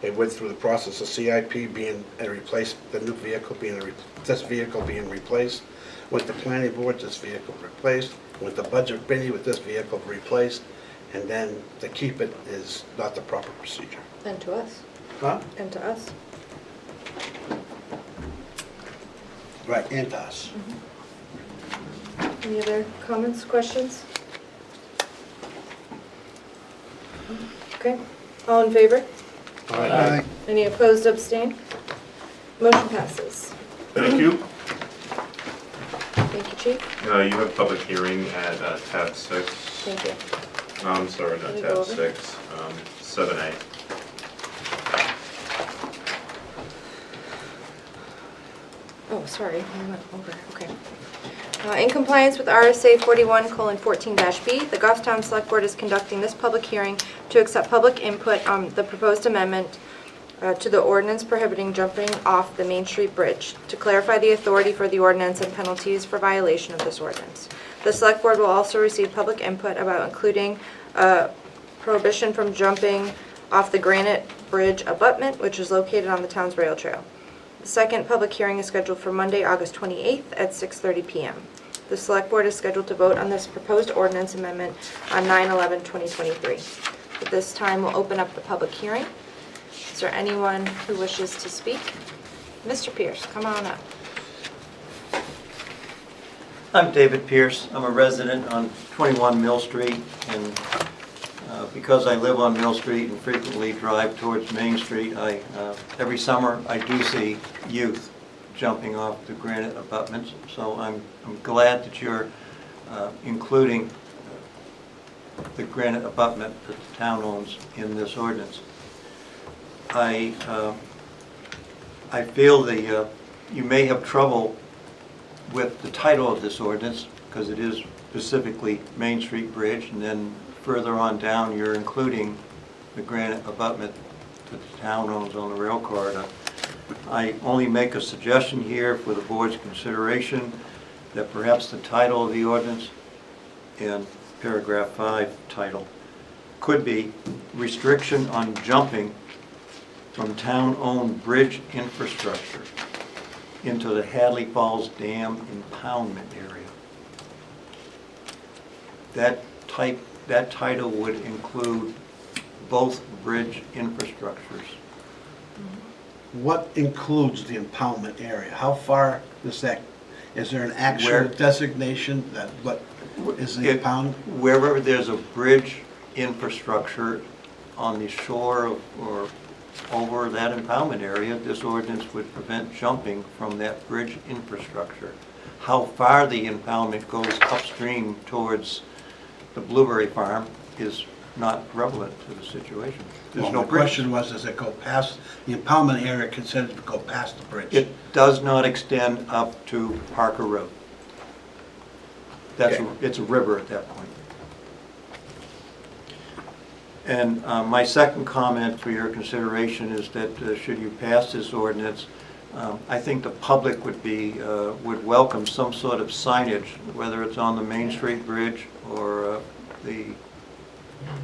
Speaker 3: They went through the process of CIP being a replaced, the new vehicle being this vehicle being replaced. With the planning board, this vehicle replaced. With the budget committee, with this vehicle replaced. And then to keep it is not the proper procedure.
Speaker 1: And to us,
Speaker 3: Huh?
Speaker 1: and to us.
Speaker 3: Right, and to us.
Speaker 1: Any other comments, questions? Okay, all in favor?
Speaker 7: Aye.
Speaker 1: Any opposed, abstain? Motion passes.
Speaker 6: Thank you.
Speaker 1: Thank you, Chief.
Speaker 6: You have public hearing at tab 6.
Speaker 1: Thank you.
Speaker 6: No, I'm sorry, not
Speaker 1: Can we go
Speaker 6: tab
Speaker 1: over?
Speaker 6: 6, 7A.
Speaker 1: Oh, sorry, I went over, okay. In compliance with RSA 41:14-B, the Goffstown Select Board is conducting this public hearing to accept public input on the proposed amendment to the ordinance prohibiting jumping off the Main Street Bridge, to clarify the authority for the ordinance and penalties for violation of this ordinance. The Select Board will also receive public input about including a prohibition from jumping off the Granite Bridge abutment, which is located on the town's rail trail. The second public hearing is scheduled for Monday, August 28th at 6:30 PM. The Select Board is scheduled to vote on this proposed ordinance amendment on 9/11/2023. At this time, we'll open up the public hearing. Is there anyone who wishes to speak? Mr. Pierce, come on up.
Speaker 10: I'm David Pierce. I'm a resident on 21 Mill Street, and because I live on Mill Street and frequently drive towards Main Street, every summer I do see youth jumping off the granite abutments, so I'm glad that you're including the granite abutment that the town owns in this ordinance. I feel you may have trouble with the title of this ordinance, because it is specifically Main Street Bridge, and then further on down, you're including the granite abutment that the town owns on the rail corridor. I only make a suggestion here for the board's consideration that perhaps the title of the ordinance in paragraph 5 title could be restriction on jumping from town-owned bridge infrastructure into the Hadley Falls Dam impoundment area. That title would include both bridge infrastructures.
Speaker 3: What includes the impoundment area? How far is that, is there an actual
Speaker 10: Where-
Speaker 3: designation that what is the impound?
Speaker 10: Wherever there's a bridge infrastructure on the shore or over that impoundment area, this ordinance would prevent jumping from that bridge infrastructure. How far the impoundment goes upstream towards the Blueberry Farm is not relevant to the situation. There's
Speaker 3: Well,
Speaker 10: no
Speaker 3: my
Speaker 10: bridge.
Speaker 3: question was, does it go past, the impoundment area considered to go past the bridge?
Speaker 10: It does not extend up to Parker Road.
Speaker 3: Okay.
Speaker 10: It's a river at that point. And my second comment for your consideration is that should you pass this ordinance, I think the public would welcome some sort of signage, whether it's on the Main Street Bridge or the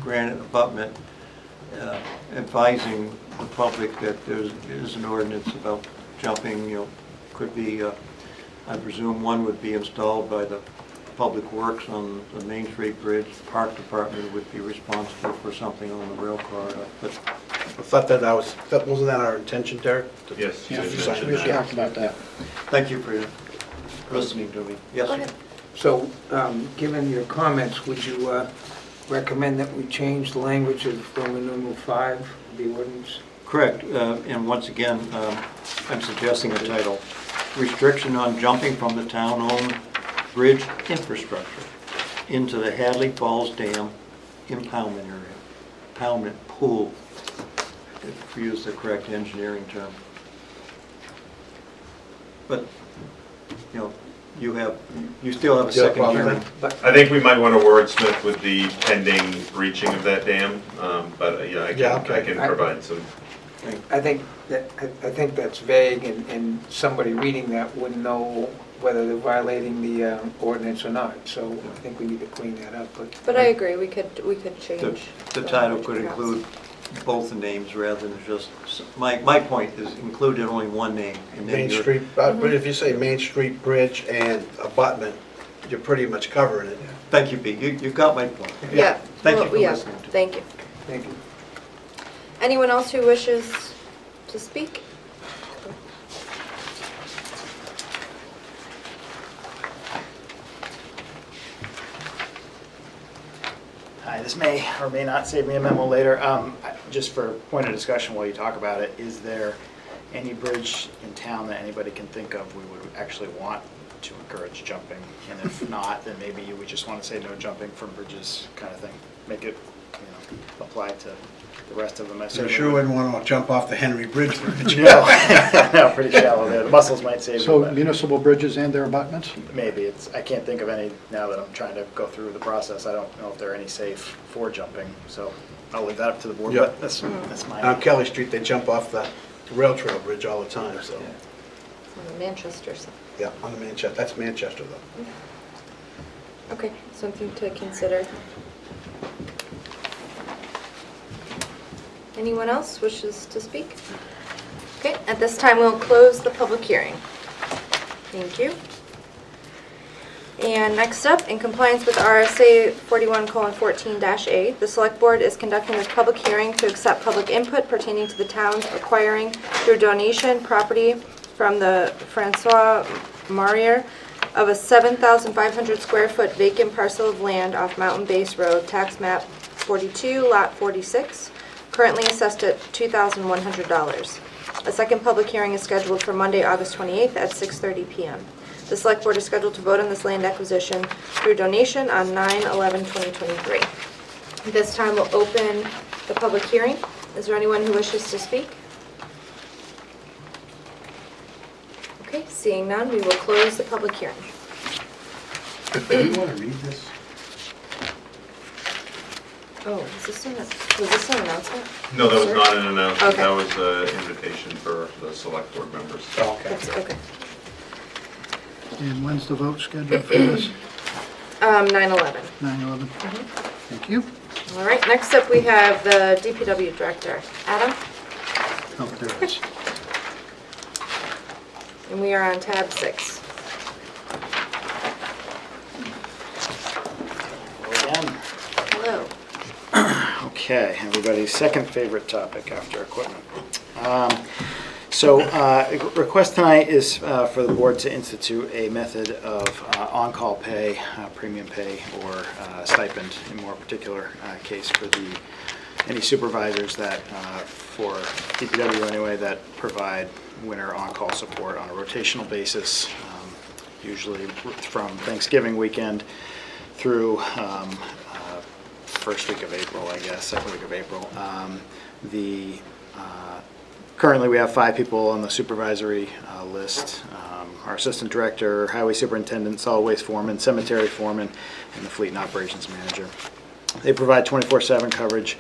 Speaker 10: granite abutment, advising the public that there is an ordinance about jumping. Could be, I presume one would be installed by the Public Works on the Main Street Bridge. The Park Department would be responsible for something on the rail corridor. But
Speaker 3: I thought wasn't that our intention, Derek?
Speaker 6: Yes, you
Speaker 7: Yeah,
Speaker 6: did
Speaker 3: we
Speaker 6: mention that.
Speaker 7: talked about that.
Speaker 10: thank you for listening to me. Yes,
Speaker 1: Go
Speaker 10: sir.
Speaker 1: ahead.
Speaker 11: So, given your comments, would you recommend that we change the language of Roman numeral 5, the ordinance?
Speaker 10: Correct, and once again, I'm suggesting a title, restriction on jumping from the town-owned bridge infrastructure into the Hadley Falls Dam impoundment area, impoundment pool, if we use the correct engineering term. But, you still have a
Speaker 3: Do you have a
Speaker 10: second
Speaker 3: problem
Speaker 10: hearing.
Speaker 3: with
Speaker 11: But
Speaker 6: I think we might want to wordsmith with the pending breaching of that dam, but yeah, I can provide some.
Speaker 11: I think that's vague, and somebody reading that wouldn't know whether they're violating the ordinance or not, so I think we need to clean that up,
Speaker 1: But I agree, we could change.
Speaker 10: The title
Speaker 1: language
Speaker 10: could
Speaker 1: perhaps.
Speaker 10: include both the names rather than just, my point is include in only one name. And then
Speaker 3: Main
Speaker 10: you're-
Speaker 3: Street, but if you say Main Street Bridge and abutment, you're pretty much covering it.
Speaker 10: Thank you, Pete. You got my point.
Speaker 1: Yeah.
Speaker 10: Thank you
Speaker 1: well,
Speaker 10: for
Speaker 1: yeah,
Speaker 10: listening to me.
Speaker 1: Thank you.
Speaker 11: thank you.
Speaker 1: Anyone else who wishes to speak?
Speaker 8: this may or may not save me a memo later. Just for point of discussion while you talk about it, is there any bridge in town that anybody can think of we would actually want to encourage jumping? And if not, then maybe we just want to say no jumping from bridges kind of thing. Make it, apply to the rest of them. I
Speaker 3: You
Speaker 8: certainly
Speaker 3: sure wouldn't want to jump off the Henry Bridge Bridge.
Speaker 8: No, no, pretty shallow there. The muscles might save
Speaker 7: So
Speaker 8: you, but
Speaker 7: municipal bridges and their abutments?
Speaker 8: maybe. I can't think of any now that I'm trying to go through the process. I don't know if they're any safe for jumping, so I'll leave that up to the board,
Speaker 3: Yeah.
Speaker 8: but that's my.
Speaker 3: On Kelly Street, they jump off the rail trail bridge all the time, so,
Speaker 1: On the Manchester side.
Speaker 3: yeah, on the Manchester, that's Manchester though.
Speaker 1: Okay, something to consider. Anyone else wishes to speak? Okay, at this time, we'll close the public hearing. Thank you. And next up, in compliance with RSA 41:14-A, the Select Board is conducting this public hearing to accept public input pertaining to the town's acquiring through donation property from the Francois Marier of a 7,500 square foot vacant parcel of land off Mountain Base Road, tax map 42, lot 46, currently assessed at $2,100. A second public hearing is scheduled for Monday, August 28th at 6:30 p.m. The Select Board is scheduled to vote on this land acquisition through donation on 9/11/2023. At this time, we'll open the public hearing. Is there anyone who wishes to speak? Okay, seeing none, we will close the public hearing.
Speaker 3: Do you want to read this?
Speaker 1: Oh, was this an announcement?
Speaker 6: No, that was
Speaker 1: Sir?
Speaker 6: not an announcement.
Speaker 1: Okay.
Speaker 6: That was an invitation for the select board members.
Speaker 1: That's, okay.
Speaker 7: And when's the vote scheduled for this?
Speaker 1: 9/11.
Speaker 7: 9/11? Thank you.
Speaker 1: All right, next up, we have the DPW Director, Adam,
Speaker 7: Oh, there it is.
Speaker 1: and we are on tab 6.
Speaker 8: Again.
Speaker 1: Hello.
Speaker 8: Okay, everybody's second favorite topic after equipment. Request tonight is for the board to institute a method of on-call pay, premium pay, or stipend, in more particular case for any supervisors that, for DPW anyway, that provide winter on-call support on a rotational basis, usually from Thanksgiving weekend through first week of April, I guess, second week of April. Currently, we have 5 people on the supervisory list. Our assistant director, highway superintendent, solid waste foreman, cemetery foreman, and the fleet and operations manager. They provide 24/7 coverage.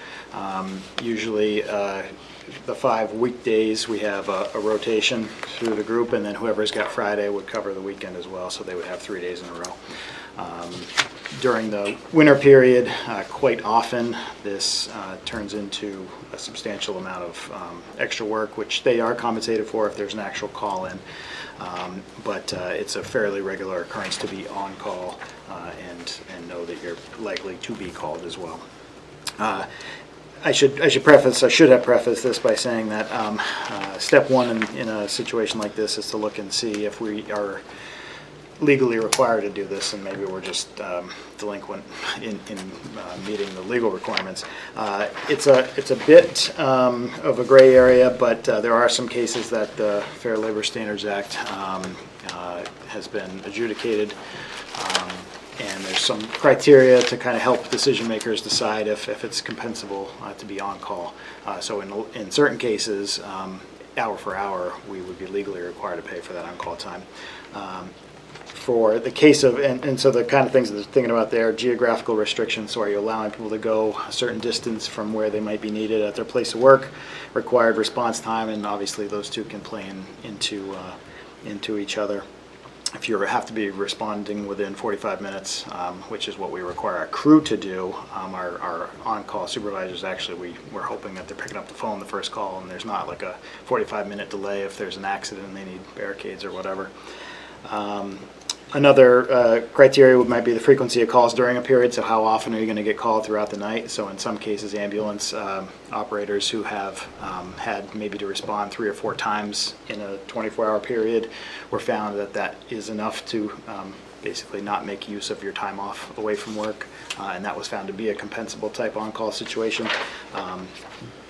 Speaker 8: Usually, the 5 weekdays, we have a rotation through the group, and then whoever's got Friday would cover the weekend as well, so they would have 3 days in a row. During the winter period, quite often, this turns into a substantial amount of extra work, which they are compensated for if there's an actual call-in. But it's a fairly regular occurrence to be on call and know that you're likely to be called as well. I should have prefaced this by saying that step one in a situation like this is to look and see if we are legally required to do this, and maybe we're just delinquent in meeting the legal requirements. It's a bit of a gray area, but there are some cases that the Fair Labor Standards Act has been adjudicated, and there's some criteria to kind of help decision makers decide if it's compensable to be on call. So in certain cases, hour for hour, we would be legally required to pay for that on-call time. For the case of, and so the kind of things that they're thinking about there, geographical restrictions, so are you allowing people to go a certain distance from where they might be needed at their place of work, required response time, and obviously those two can play into each other. If you have to be responding within 45 minutes, which is what we require our crew to do, our on-call supervisors, actually, we're hoping that they're picking up the phone the first call, and there's not like a 45-minute delay if there's an accident and they need barricades or whatever. Another criteria might be the frequency of calls during a period, so how often are you going to get called throughout the night? So in some cases, ambulance operators who have had maybe to respond 3 or 4 times in a 24-hour period were found that is enough to basically not make use of your time off away from work, and that was found to be a compensable type on-call situation.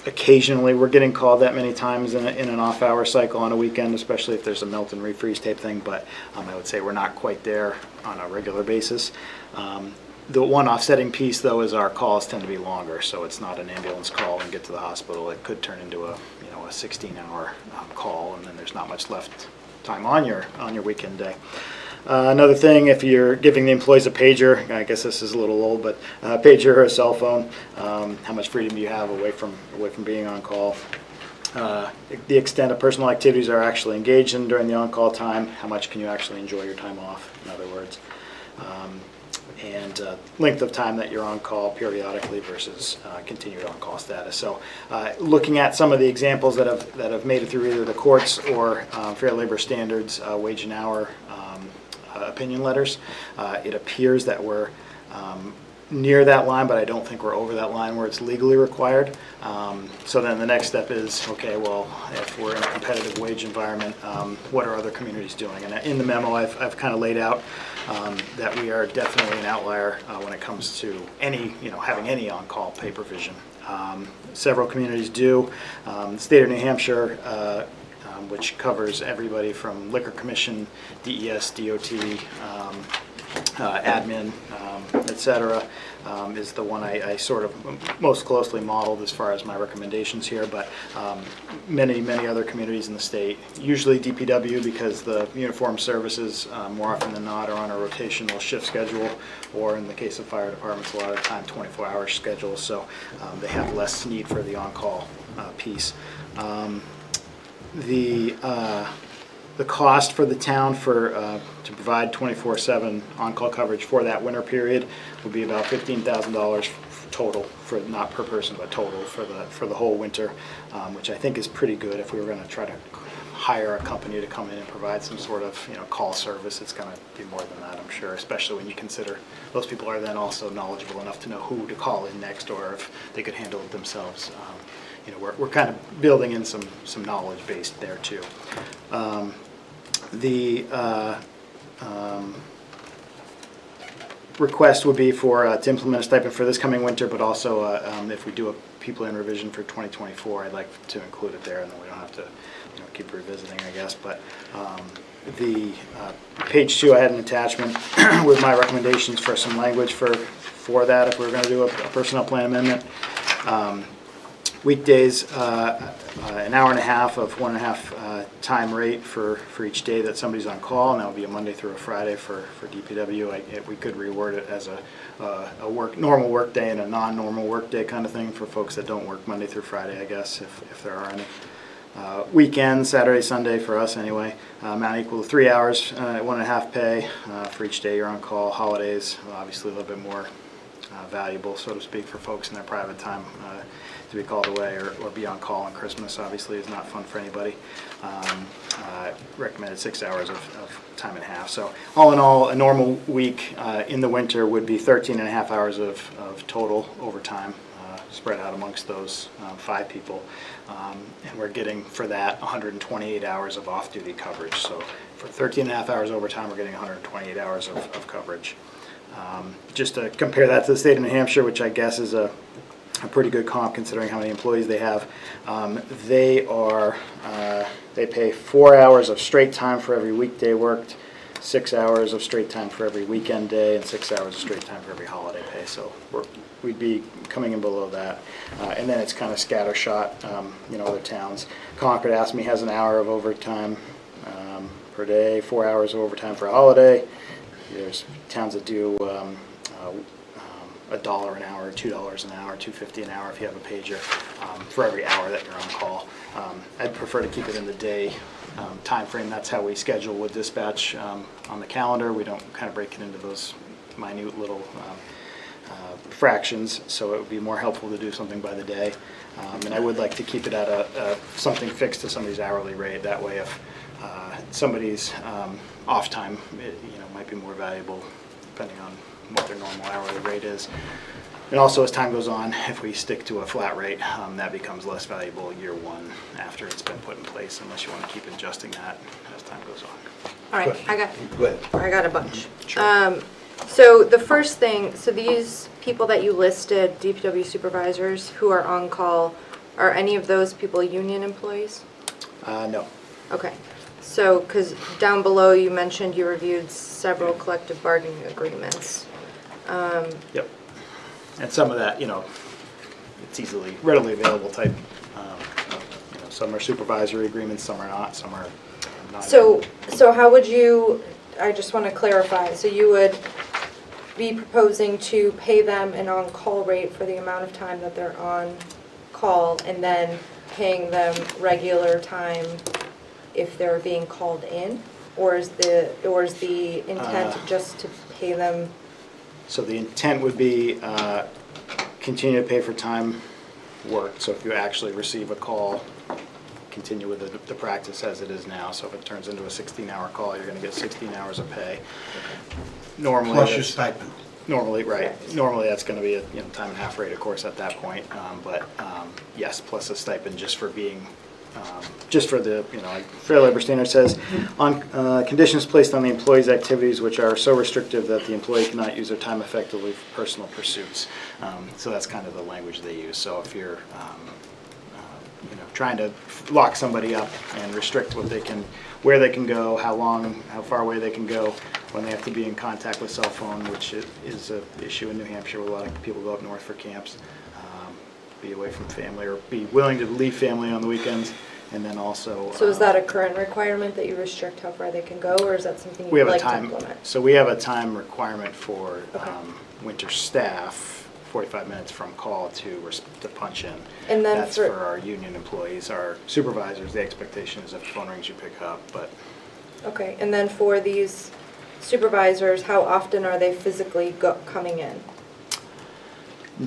Speaker 8: Occasionally, we're getting called that many times in an off-hour cycle on a weekend, especially if there's a melt and refreeze type thing, but I would say we're not quite there on a regular basis. The one offsetting piece, though, is our calls tend to be longer, so it's not an ambulance call and get to the hospital. It could turn into a 16-hour call, and then there's not much left time on your weekend day. Another thing, if you're giving the employees a pager, I guess this is a little old, but a pager or a cell phone, how much freedom do you have away from being on call? The extent of personal activities are actually engaged in during the on-call time, how much can you actually enjoy your time off, in other words. And length of time that you're on call periodically versus continued on-call status. So looking at some of the examples that have made it through either the courts or Fair Labor Standards wage and hour opinion letters, it appears that we're near that line, but I don't think we're over that line where it's legally required. So then the next step is, okay, well, if we're in a competitive wage environment, what are other communities doing? And in the memo, I've kind of laid out that we are definitely an outlier when it comes to having any on-call pay provision. Several communities do. The state of New Hampshire, which covers everybody from Liquor Commission, DES, DOT, admin, et cetera, is the one I sort of most closely modeled as far as my recommendations here, but many other communities in the state, usually DPW, because the uniformed services more often than not are on a rotational shift schedule, or in the case of fire departments, a lot of the time 24-hour schedule, so they have less need for the on-call piece. The cost for the town to provide 24/7 on-call coverage for that winter period would be about $15,000 total, for not per person, but total for the whole winter, which I think is pretty good. If we were going to try to hire a company to come in and provide some sort of call service, it's going to be more than that, I'm sure. Especially when you consider those people are then also knowledgeable enough to know who to call in next, or if they could handle it themselves. We're kind of building in some knowledge base there too. The request would be to implement a stipend for this coming winter, but also if we do a people in revision for 2024, I'd like to include it there, and then we don't have to keep revisiting, I guess. But the page 2, I had an attachment with my recommendations for some language for that if we were going to do a personnel plan amendment. Weekdays, an hour and a half of 1.5 time rate for each day that somebody's on call, and that would be a Monday through a Friday for DPW. We could reword it as a normal work day and a non-normal work day kind of thing for folks that don't work Monday through Friday, I guess, if there are any. Weekends, Saturday, Sunday for us anyway, amount equal to 3 hours at 1.5 pay for each day you're on call. Holidays, obviously a little bit more valuable, so to speak, for folks in their private time to be called away or be on call on Christmas. Obviously is not fun for anybody. Recommended 6 hours of time and a half. So all in all, a normal week in the winter would be 13.5 hours of total overtime spread out amongst those 5 people. And we're getting for that 128 hours of off-duty coverage. So for 13.5 hours overtime, we're getting 128 hours of coverage. Just to compare that to the state of New Hampshire, which I guess is a pretty good comp considering how many employees they have. They pay 4 hours of straight time for every weekday worked, 6 hours of straight time for every weekend day, and 6 hours of straight time for every holiday pay. So we'd be coming in below that. And then it's kind of scattershot, other towns. Concord, ASME has an hour of overtime per day, 4 hours of overtime for a holiday. There's towns that do $1 an hour, $2 an hour, $2.50 an hour if you have a pager for every hour that you're on call. I'd prefer to keep it in the day time frame. That's how we schedule with dispatch on the calendar. We don't kind of break it into those minute little fractions, so it would be more helpful to do something by the day. And I would like to keep it at something fixed to somebody's hourly rate. That way, if somebody's off time, it might be more valuable depending on what their normal hourly rate is. And also, as time goes on, if we stick to a flat rate, that becomes less valuable year one after it's been put in place, unless you want to keep adjusting that as time goes on.
Speaker 1: All right,
Speaker 3: Go ahead.
Speaker 1: I got a bunch. So the first thing, so these people that you listed, DPW supervisors who are on call, are any of those people union employees?
Speaker 8: No.
Speaker 1: Okay, so, because down below you mentioned you reviewed several collective bargaining agreements.
Speaker 8: Yep. And some of that, it's readily available type. Some are supervisory agreements, some are not, some are not.
Speaker 1: So how would you, I just want to clarify, so you would be proposing to pay them an on-call rate for the amount of time that they're on call, and then paying them regular time if they're being called in? Or is the intent just to pay them?
Speaker 8: So the intent would be continue to pay for time worked. So if you actually receive a call, continue with the practice as it is now. So if it turns into a 16-hour call, you're going to get 16 hours of pay. Normally,
Speaker 3: Plus your stipend.
Speaker 8: Normally, right.
Speaker 1: Correct.
Speaker 8: Normally, that's going to be a time and a half rate, of course, at that point. But yes, plus a stipend just for being, just for the, like Fair Labor Standard says, on conditions placed on the employee's activities which are so restrictive that the employee cannot use their time effectively for personal pursuits. So that's kind of the language they use. So if you're, trying to lock somebody up and restrict what they can, where they can go, how far away they can go, when they have to be in contact with cell phone, which is an issue in New Hampshire where a lot of people go up north for camps, be away from family or be willing to leave family on the weekends, and then also.
Speaker 1: So is that a current requirement that you restrict how far they can go, or is that something
Speaker 8: We
Speaker 1: you'd
Speaker 8: have a
Speaker 1: like to
Speaker 8: time,
Speaker 1: implement?
Speaker 8: so we have a time requirement for
Speaker 1: Okay.
Speaker 8: winter staff, 45 minutes from call to punch in.
Speaker 1: And then
Speaker 8: That's
Speaker 1: for-
Speaker 8: for our union employees. Our supervisors, the expectation is if the phone rings, you pick up, but
Speaker 1: Okay, and then for these supervisors, how often are they physically coming in?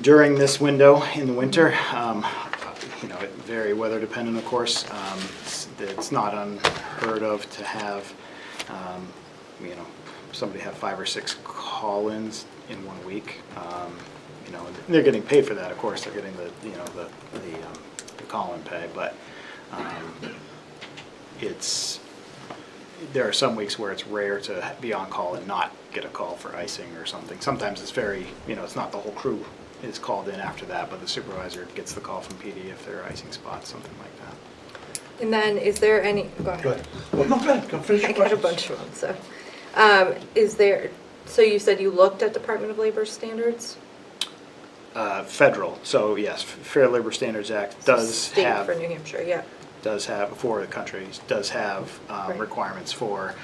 Speaker 8: during this window in the winter, it very weather dependent, of course. It's not unheard of to have, somebody have 5 or 6 call-ins in 1 week. They're getting paid for that, of course. They're getting the call-in pay, but there are some weeks where it's rare to be on call and not get a call for icing or something. Sometimes it's very, it's not the whole crew is called in after that, but the supervisor gets the call from PD if there are icing spots, something like that.
Speaker 1: And then is there any, go ahead.
Speaker 3: Go ahead. Well, no, go ahead. Go finish
Speaker 1: I
Speaker 3: your
Speaker 1: got a
Speaker 3: questions.
Speaker 1: bunch of them, so. So you said you looked at Department of Labor standards?
Speaker 8: Federal, so yes, Fair Labor Standards Act does
Speaker 1: State
Speaker 8: have.
Speaker 1: for New Hampshire, yeah.
Speaker 8: For the country, does have
Speaker 1: Right.
Speaker 8: requirements for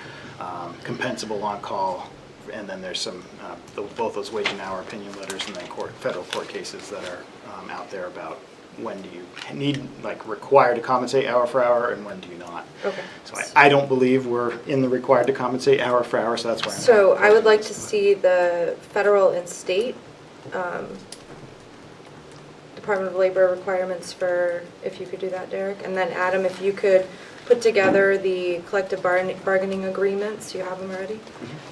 Speaker 8: compensable on-call, and then there's some, both those wage and hour opinion letters and then federal court cases that are out there about when do you need, required to compensate hour for hour and when do you not.
Speaker 1: Okay.
Speaker 8: So I don't believe we're in the required to compensate hour for hour, so that's why I'm.
Speaker 1: So I would like to see the federal and state Department of Labor requirements for, if you could do that, Derek. And then Adam, if you could put together the collective bargaining agreements. You have them already?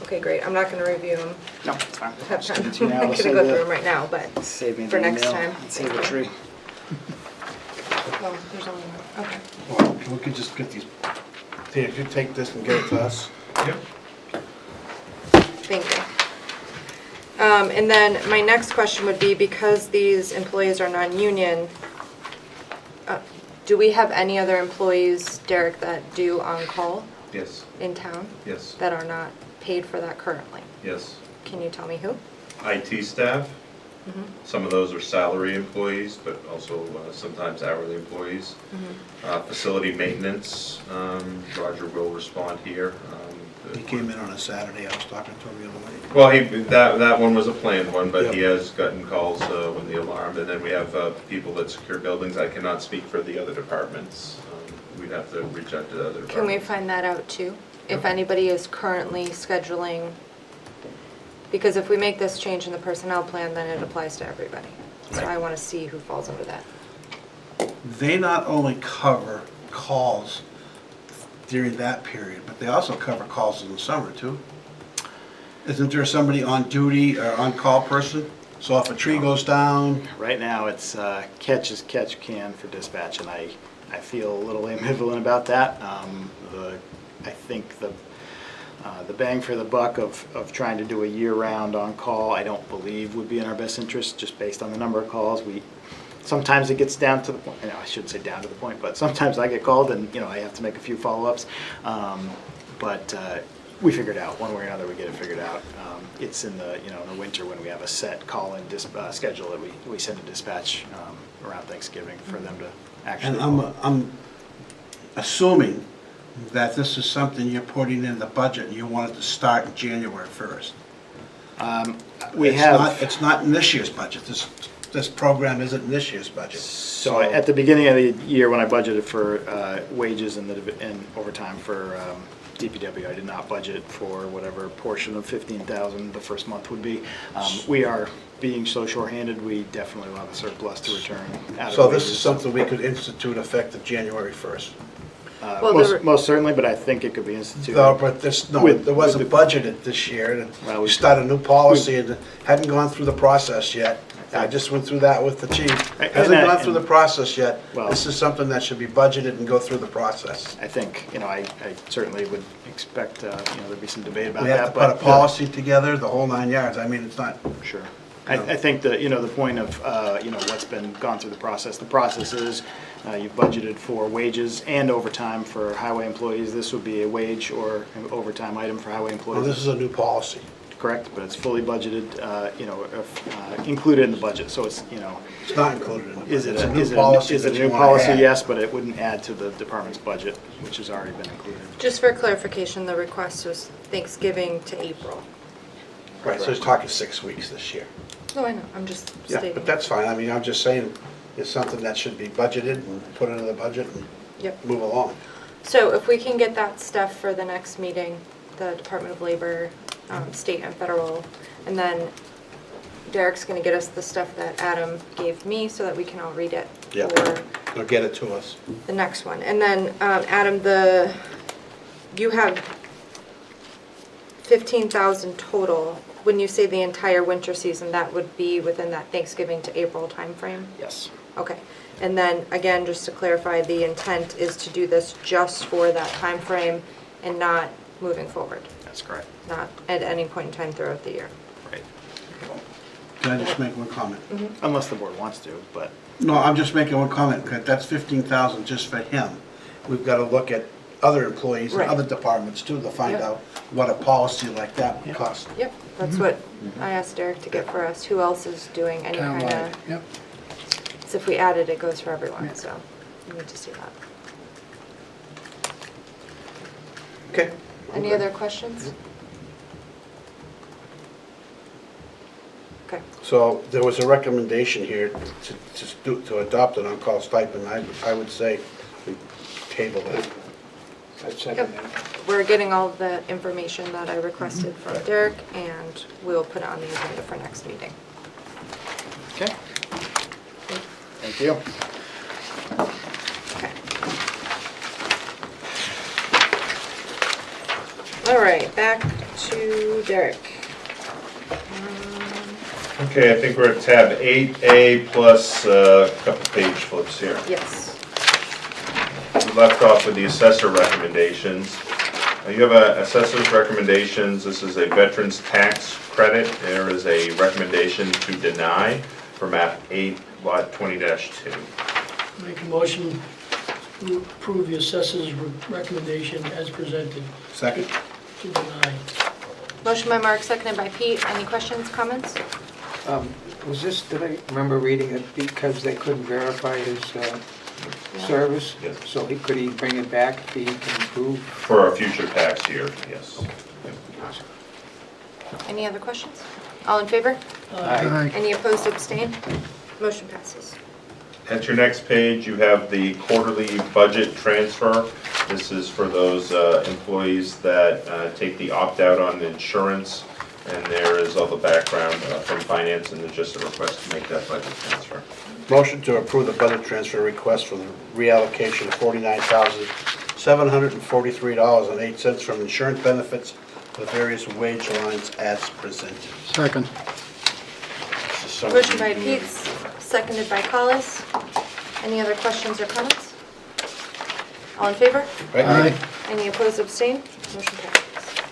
Speaker 1: Okay, great. I'm not going to review them.
Speaker 8: No, it's fine.
Speaker 1: Have
Speaker 8: Just give
Speaker 1: time.
Speaker 8: it to you now.
Speaker 1: I
Speaker 8: I'll
Speaker 1: could
Speaker 8: save
Speaker 1: go
Speaker 8: the-
Speaker 1: through them right now, but
Speaker 8: Save me
Speaker 1: for
Speaker 8: the
Speaker 1: next
Speaker 8: email
Speaker 1: time.
Speaker 8: and save the tree.
Speaker 1: Oh, there's only one. Okay.
Speaker 3: Well, we could just get these, Tina, if you take this and get it to us.
Speaker 12: Yep.
Speaker 1: Thank you. And then my next question would be, because these employees are non-union, do we have any other employees, Derek, that do on-call
Speaker 6: Yes,
Speaker 1: in town
Speaker 6: yes,
Speaker 1: that are not paid for that currently?
Speaker 6: yes.
Speaker 1: Can you tell me who?
Speaker 6: IT staff, some of those are salary employees, but also sometimes hourly employees. Facility maintenance, Roger will respond here.
Speaker 3: He came in on a Saturday, I was talking to him the other night.
Speaker 6: Well, that one was a planned one, but he
Speaker 3: Yep.
Speaker 6: has gotten calls when the alarm, and then we have people that secure buildings. I cannot speak for the other departments. We'd have to reach out to the other departments.
Speaker 1: Can we find that out too? If anybody is currently scheduling, because if we make this change in the personnel plan, then it applies to everybody. So I want to see who falls under that.
Speaker 3: They not only cover calls during that period, but they also cover calls in the summer too. Isn't there somebody on duty or on-call person? So if a tree goes down,
Speaker 8: Right now, it's catch as catch can for dispatch, and I feel a little ambivalent about that. I think The bang for the buck of trying to do a year-round on-call, I don't believe would be in our best interest, just based on the number of calls. Sometimes it gets down to the point, I shouldn't say down to the point, but sometimes I get called and, I have to make a few follow-ups. But we figured out, one way or another, we get it figured out. It's in the, in the winter when we have a set call-in schedule that we send a dispatch around Thanksgiving for them to actually.
Speaker 3: And I'm assuming that this is something you're putting in the budget and you want it to start in January 1st. It's not in this year's budget. This program isn't in this year's budget.
Speaker 8: So at the beginning of the year, when I budgeted for wages and overtime for DPW, I did not budget for whatever portion of 15,000 the first month would be. We are being so shorthanded, we definitely will have a surplus to return out of
Speaker 3: So this
Speaker 8: wages.
Speaker 3: is something we could institute effective January 1st.
Speaker 8: Most certainly, but I think it could be instituted.
Speaker 3: No, but it wasn't
Speaker 8: with
Speaker 3: budgeted this year, and
Speaker 8: Well,
Speaker 3: we started a new policy and it hadn't gone through the process yet. I just went through that with the chief. Hasn't gone through the process yet.
Speaker 8: Well-
Speaker 3: This is something that should be budgeted and go through the process.
Speaker 8: I think, I certainly would expect, there'd be some debate about
Speaker 3: We
Speaker 8: that.
Speaker 3: have to put a
Speaker 8: but-
Speaker 3: policy together, the whole 9 yards. I mean, it's not,
Speaker 8: Sure. I think that, the point of, what's been gone through the process is you've budgeted for wages and overtime for highway employees. This would be a wage or an overtime item for highway
Speaker 3: well,
Speaker 8: employees.
Speaker 3: this is a new policy.
Speaker 8: Correct, but it's fully budgeted, included in the budget, so it's,
Speaker 3: It's not included in the budget.
Speaker 8: is it
Speaker 3: It's
Speaker 8: a
Speaker 3: a new
Speaker 8: is it a-
Speaker 3: policy
Speaker 8: is it
Speaker 3: that
Speaker 8: a
Speaker 3: you
Speaker 8: new
Speaker 3: wanna
Speaker 8: policy?
Speaker 3: add.
Speaker 8: Yes, but it wouldn't add to the department's budget, which has already been included.
Speaker 1: Just for clarification, the request was Thanksgiving to April.
Speaker 3: Right, so it's talking 6 weeks this year.
Speaker 1: No, I know, I'm just
Speaker 3: Yeah,
Speaker 1: stating.
Speaker 3: but that's fine. I mean, I'm just saying it's something that should be budgeted and put into the budget and
Speaker 1: Yep.
Speaker 3: move along.
Speaker 1: So if we can get that stuff for the next meeting, the Department of Labor, state and federal, and then Derek's gonna get us the stuff that Adam gave me so that we can all read it
Speaker 3: Yeah.
Speaker 1: for
Speaker 3: Or get it to us.
Speaker 1: the next one. And then, Adam, you have 15,000 total. When you say the entire winter season, that would be within that Thanksgiving to April timeframe?
Speaker 8: Yes.
Speaker 1: Okay. And then, again, just to clarify, the intent is to do this just for that timeframe and not moving forward,
Speaker 8: That's correct.
Speaker 1: not at any point in time throughout the year.
Speaker 8: Right.
Speaker 3: Can I just make one comment?
Speaker 8: Unless the board wants to, but
Speaker 3: No, I'm just making one comment, because that's 15,000 just for him. We've got to look at other employees and
Speaker 1: Right.
Speaker 3: other departments too, to find
Speaker 1: Yep.
Speaker 3: out what a policy like that would cost.
Speaker 1: Yep, that's what I asked Derek to get for us. Who else is doing any kind
Speaker 7: Townwide,
Speaker 1: of,
Speaker 7: yep.
Speaker 1: so if we add it, it goes for everyone,
Speaker 7: Yeah.
Speaker 1: so we need to see that.
Speaker 3: Okay.
Speaker 1: Any other questions? Okay.
Speaker 3: So there was a recommendation here to adopt an on-call stipend. I would say we table that.
Speaker 11: I'd second that.
Speaker 1: We're getting all of the information that I requested from Derek, and we'll put it on the agenda for next meeting.
Speaker 8: okay. Thank you.
Speaker 1: Okay. All right, back to Derek.
Speaker 6: Okay, I think we're at tab 8A plus a couple page flips here.
Speaker 1: Yes.
Speaker 6: We left off with the assessor recommendations. You have a assessor's recommendations. This is a veteran's tax credit. There is a recommendation to deny for map 8, lot 20-2.
Speaker 2: Make a motion to approve the assessor's recommendation as presented
Speaker 3: Second?
Speaker 2: to deny.
Speaker 1: Motion by Mark, seconded by Pete. Any questions, comments?
Speaker 11: Was this, did I remember reading it because they couldn't verify his service?
Speaker 6: Yes.
Speaker 11: So could he bring it back if he can prove?
Speaker 6: For a future tax year, yes.
Speaker 1: Any other questions? All in favor?
Speaker 11: Aye.
Speaker 1: Any opposed, abstain? Motion passes.
Speaker 6: At your next page, you have the quarterly budget transfer. This is for those employees that take the opt-out on insurance, and there is all the background from finance, and there's just a request to make that budget transfer.
Speaker 3: Motion to approve the budget transfer request for the reallocation of $49,743.08 from insurance benefits to the various wage lines as presented.
Speaker 7: Second.
Speaker 1: Motion by Pete, seconded by Collis. Any other questions or comments? All in favor?
Speaker 3: Right?
Speaker 1: Any opposed, abstain? Motion passes.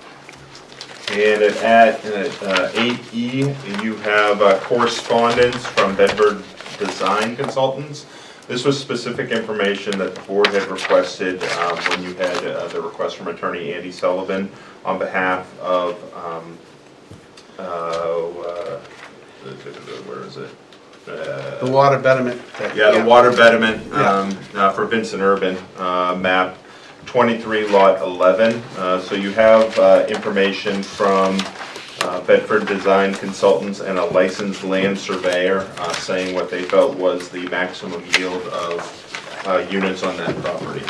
Speaker 6: And at 8E, you have correspondence from Bedford Design Consultants. This was specific information that the board had requested when you had the request from attorney Andy Sullivan on behalf of, where is it?
Speaker 3: The water betterment.
Speaker 6: Yeah, the water betterment for Vincent Urban, map 23, lot 11. So you have information from Bedford Design Consultants and a licensed land surveyor saying what they felt was the maximum yield of units on that property.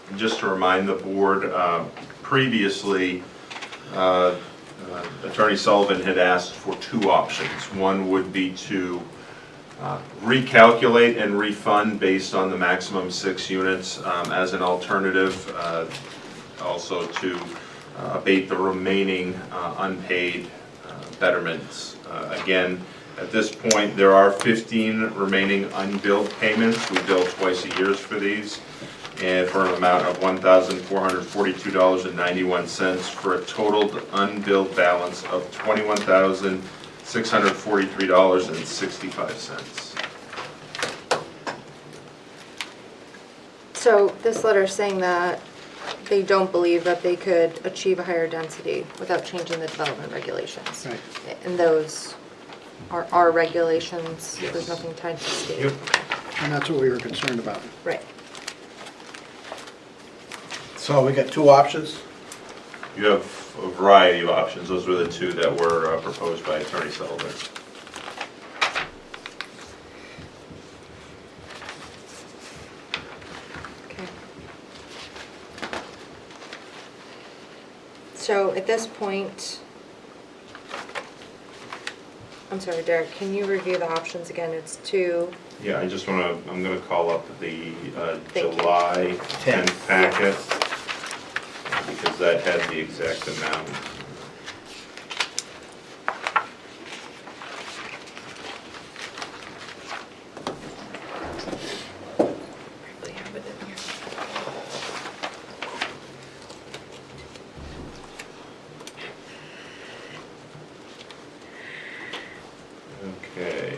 Speaker 6: And just to remind the board, previously, Attorney Sullivan had asked for two options. One would be to recalculate and refund based on the maximum 6 units as an alternative, also to abate the remaining unpaid betterments. Again, at this point, there are 15 remaining unbilled payments. We bill twice a year for these, and for an amount of $1,442.91 for a total unbilled balance of $21,643.65.
Speaker 1: So this letter is saying that they don't believe that they could achieve a higher density without changing the development regulations.
Speaker 3: Right.
Speaker 1: And those are our regulations,
Speaker 6: Yes.
Speaker 1: there's nothing tied to state.
Speaker 6: Yep.
Speaker 7: And that's what we were concerned about.
Speaker 1: Right.
Speaker 3: So we got two options.
Speaker 6: You have a variety of options. Those were the two that were proposed by Attorney Sullivan.
Speaker 1: Okay. So at this point, I'm sorry, Derek, can you review the options again? It's two.
Speaker 6: Yeah, I just want to, I'm going to call up the
Speaker 1: Thank you.
Speaker 6: July 10th packet, because that had the exact amount.
Speaker 1: Probably have it in here.
Speaker 6: Okay.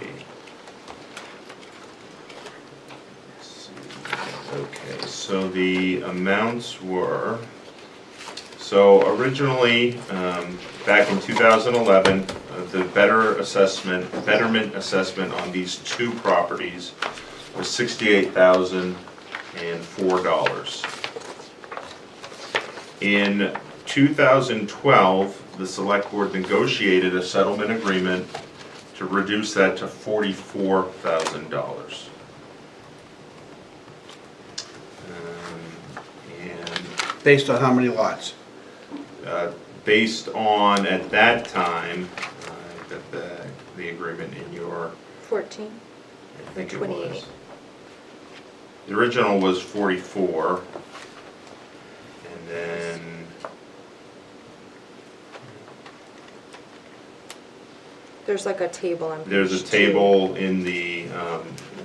Speaker 6: Let's see. Okay, so the amounts were, so originally, back in 2011, the betterment assessment on these two properties was $68,004. In 2012, the select board negotiated a settlement agreement to reduce that to $44,000. And
Speaker 3: Based on how many lots?
Speaker 6: based on, at that time, I've got the agreement in your,
Speaker 1: 14?
Speaker 6: I think it
Speaker 1: 28.
Speaker 6: was. The original was 44, and then,
Speaker 1: There's like a table on page
Speaker 6: there's a
Speaker 1: 2.
Speaker 6: table in the,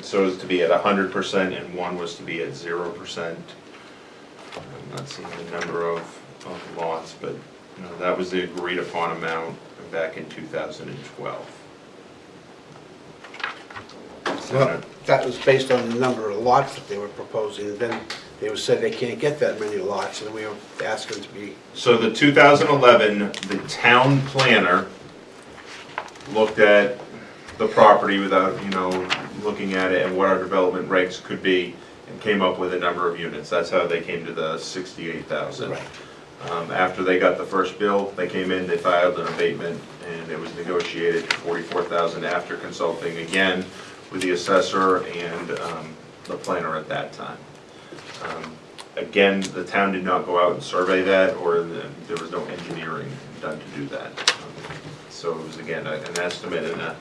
Speaker 6: so as to be at 100% and one was to be at 0%. I'm not seeing the number of lots, but that was the agreed upon amount back in 2012.
Speaker 3: Well, that was based on the number of lots that they were proposing, and then they would say they can't get that many lots, and we were asking to be,
Speaker 6: So the 2011, the town planner looked at the property without, looking at it and what our development regs could be, and came up with a number of units. That's how they came to the 68,000.
Speaker 3: Right.
Speaker 6: After they got the first bill, they came in, they filed an abatement, and it was negotiated to 44,000 after consulting again with the assessor and the planner at that time. Again, the town did not go out and survey that, or there was no engineering done to do that. So it was, again, an estimate and a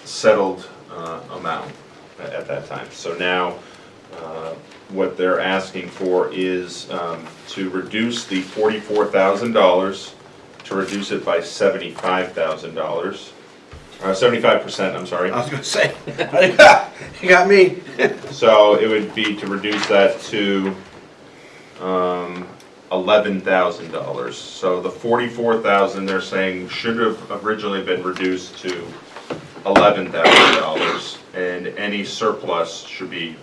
Speaker 6: settled amount at that time. So now, what they're asking for is to reduce the $44,000, to reduce it by $75,000. 75%, I'm sorry.
Speaker 3: I was gonna say, you got me.
Speaker 6: So it would be to reduce that to $11,000. So the $44,000 they're saying should have originally been reduced to $11,000, and any surplus should be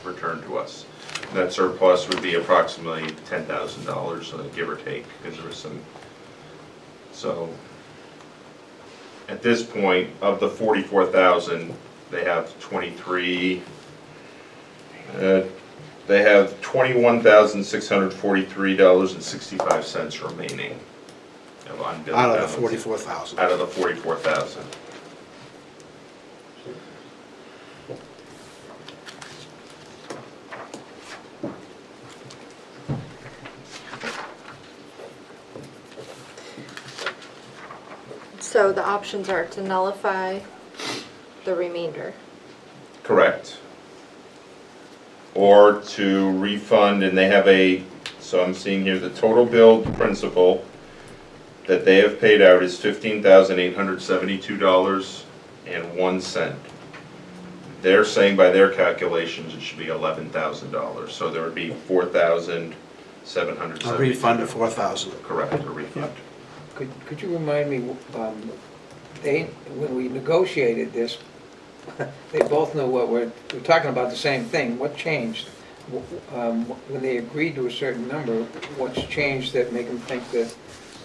Speaker 6: returned to us. That surplus would be approximately $10,000, give or take, because there was some, so at this point, of the 44,000, they have 23, they have $21,643.65 remaining of unbilled
Speaker 3: Out of
Speaker 6: balance.
Speaker 3: the 44,000.
Speaker 6: Out of the 44,000.
Speaker 1: So the options are to nullify the remainder.
Speaker 6: Correct. Or to refund, and they have a, so I'm seeing here, the total billed principal that they have paid out is $15,872.01. They're saying by their calculations, it should be $11,000, so there would be $4,772.
Speaker 3: A refund of 4,000.
Speaker 6: Correct, a refund.
Speaker 11: Could you remind me, when we negotiated this, they both knew what we're talking about the same thing. What changed? When they agreed to a certain number, what's changed that make them think that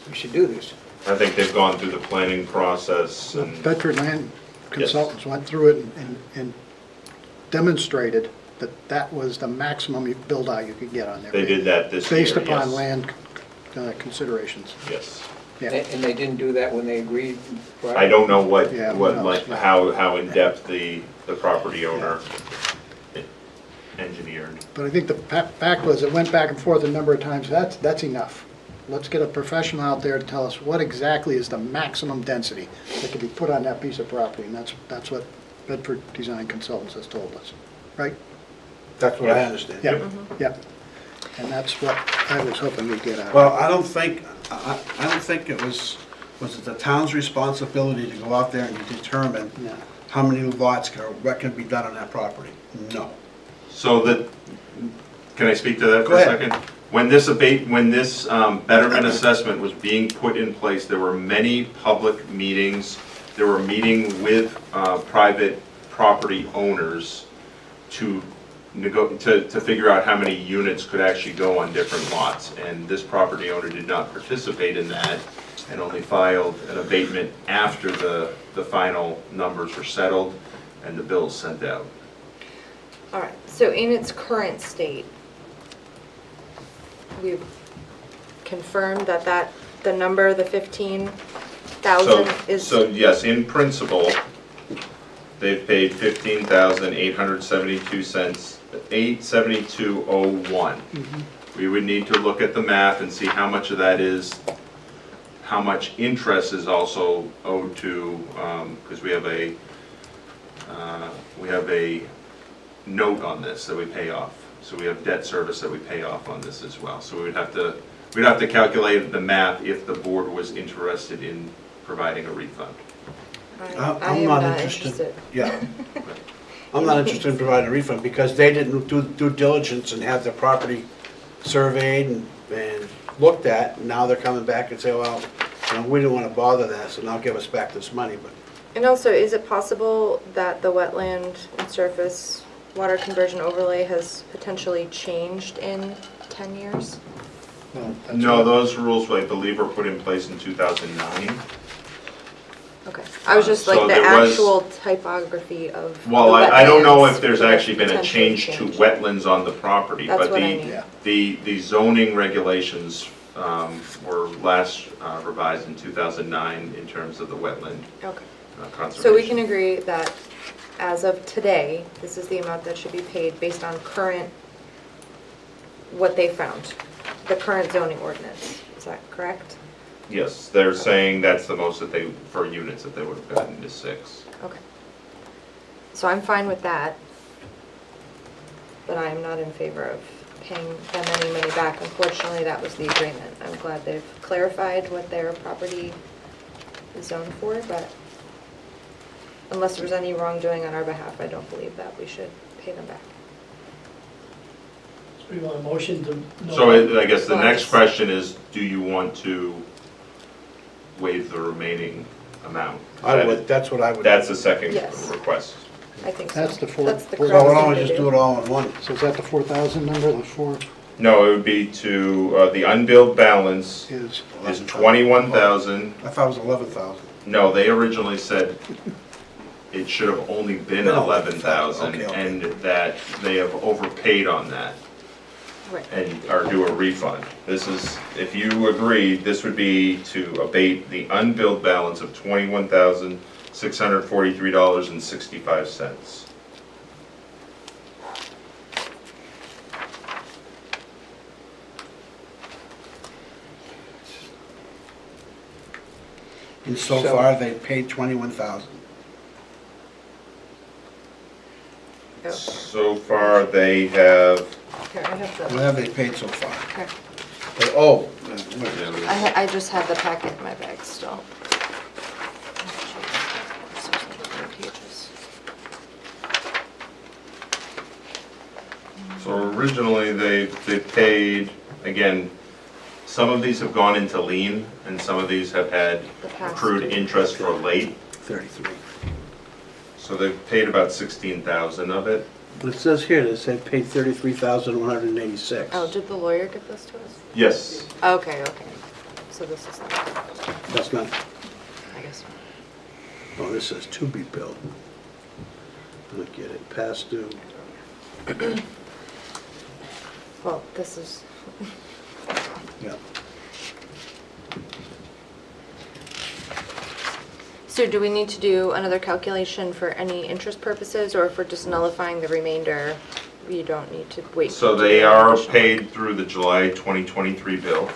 Speaker 11: we should do this?
Speaker 6: I think they've gone through the planning process and.
Speaker 7: Bedford Land Consultants went through it and demonstrated that that was the maximum build out you could get on there.
Speaker 6: They did that this year,
Speaker 7: Based upon
Speaker 6: yes.
Speaker 7: land considerations.
Speaker 6: Yes.
Speaker 7: Yeah.
Speaker 11: And they didn't do that when they agreed? prior?
Speaker 6: I don't know what,
Speaker 7: Yeah, who
Speaker 6: what,
Speaker 7: knows,
Speaker 6: like,
Speaker 7: yeah.
Speaker 6: how in-depth the property owner engineered.
Speaker 7: But I think the fact was, it went back and forth a number of times, that's enough. Let's get a professional out there to tell us what exactly is the maximum density that can be put on that piece of property, and that's what Bedford Design Consultants has told us, right?
Speaker 3: That's what I understand.
Speaker 7: Yeah, yeah. And that's what I was hoping we'd get out of it.
Speaker 3: Well, I don't think it was it the town's responsibility to go out there and determine
Speaker 7: No.
Speaker 3: how many lots, what can be done on that property? No.
Speaker 6: So that, can I speak to that
Speaker 3: Go
Speaker 6: for a
Speaker 3: ahead.
Speaker 6: second? When this betterment assessment was being put in place, there were many public meetings. There were meetings with private property owners to figure out how many units could actually go on different lots. And this property owner did not participate in that and only filed an abatement after the final numbers were settled and the bills sent out.
Speaker 1: All right, so in its current state, we've confirmed that the number, the 15,000 is.
Speaker 6: So yes, in principle, they've paid $15,872, $872.01. We would need to look at the math and see how much of that is, how much interest is also owed to, because we have a note on this that we pay off. So we have debt service that we pay off on this as well. So we'd have to calculate the math if the board was interested in providing a refund.
Speaker 1: I
Speaker 3: I'm
Speaker 1: am
Speaker 3: not
Speaker 1: not
Speaker 3: interested.
Speaker 1: interested.
Speaker 3: Yeah. I'm not interested in providing a refund because they didn't do due diligence and have the property surveyed and looked at. Now they're coming back and say, well, we didn't want to bother that, so now give us back this money. But
Speaker 1: And also, is it possible that the wetland and surface water conversion overlay has potentially changed in 10 years?
Speaker 7: Well, that's
Speaker 6: No,
Speaker 7: what-
Speaker 6: those rules, I believe, were put in place in 2009.
Speaker 1: Okay, I was just
Speaker 6: So
Speaker 1: like the
Speaker 6: there was-
Speaker 1: actual typography of.
Speaker 6: Well,
Speaker 1: the
Speaker 6: I don't know
Speaker 1: wetlands
Speaker 6: if there's
Speaker 1: would
Speaker 6: actually been a
Speaker 1: potentially
Speaker 6: change to
Speaker 1: change.
Speaker 6: wetlands on the property,
Speaker 1: That's
Speaker 6: but
Speaker 1: what I mean.
Speaker 6: the zoning regulations were last revised in 2009 in terms of the wetland
Speaker 1: Okay,
Speaker 6: conservation.
Speaker 1: so we can agree that as of today, this is the amount that should be paid based on current, what they found, the current zoning ordinance. Is that correct?
Speaker 6: Yes, they're saying that's the most that they, for units that they would have gotten is 6.
Speaker 1: Okay. So I'm fine with that, but I am not in favor of paying them any money back. Unfortunately, that was the agreement. I'm glad they've clarified what their property is zoned for, but unless there was any wrongdoing on our behalf, I don't believe that we should pay them back.
Speaker 2: So we want a motion to.
Speaker 6: So I guess the
Speaker 1: Well,
Speaker 6: next
Speaker 1: just-
Speaker 6: question is, do you want to waive the remaining amount?
Speaker 3: I would, that's what I would.
Speaker 6: That's the second
Speaker 1: Yes.
Speaker 6: request.
Speaker 1: I think so.
Speaker 7: That's the four-
Speaker 1: That's the
Speaker 7: four-
Speaker 3: So
Speaker 1: correct
Speaker 3: why
Speaker 1: thing
Speaker 3: don't we
Speaker 1: to
Speaker 3: just do it all in one?
Speaker 7: So is that the 4,000 number, the four
Speaker 6: No, it would be to, the unbilled balance
Speaker 7: is?
Speaker 6: is 21,000.
Speaker 3: I thought it was 11,000.
Speaker 6: No, they originally said it should have only been
Speaker 3: Been
Speaker 6: 11,000,
Speaker 3: okay, okay.
Speaker 6: and that they have overpaid on that
Speaker 1: Right.
Speaker 6: and are due a refund. This is, if you agree, this would be to abate the unbilled balance of $21,643.65.
Speaker 3: And so
Speaker 11: So-
Speaker 3: far, they've paid 21,000.
Speaker 1: Okay.
Speaker 6: So far, they have,
Speaker 1: Here, I have
Speaker 3: What
Speaker 1: the,
Speaker 3: have they paid so far?
Speaker 1: here.
Speaker 3: Oh,
Speaker 1: I just have the packet in my bag still. Oh, jeez. So many pages.
Speaker 6: so originally, they paid, again, some of these have gone into lien, and some of these have had
Speaker 1: The past
Speaker 6: accrued
Speaker 1: due.
Speaker 6: interest for late.
Speaker 3: 33.
Speaker 6: So they've paid about 16,000 of it.
Speaker 3: It says here, they said paid 33,186.
Speaker 1: Oh, did the lawyer get this to us?
Speaker 6: Yes.
Speaker 1: Okay, okay. So this is not,
Speaker 3: That's not,
Speaker 1: I guess.
Speaker 3: oh, this says to be billed. Look at it, past due.
Speaker 1: Well, this is,
Speaker 3: Yeah.
Speaker 1: so do we need to do another calculation for any interest purposes, or if we're just nullifying the remainder, you don't need to wait?
Speaker 6: So
Speaker 1: to
Speaker 6: they
Speaker 1: do
Speaker 6: are
Speaker 1: additional?
Speaker 6: paid through the July 2023 bill,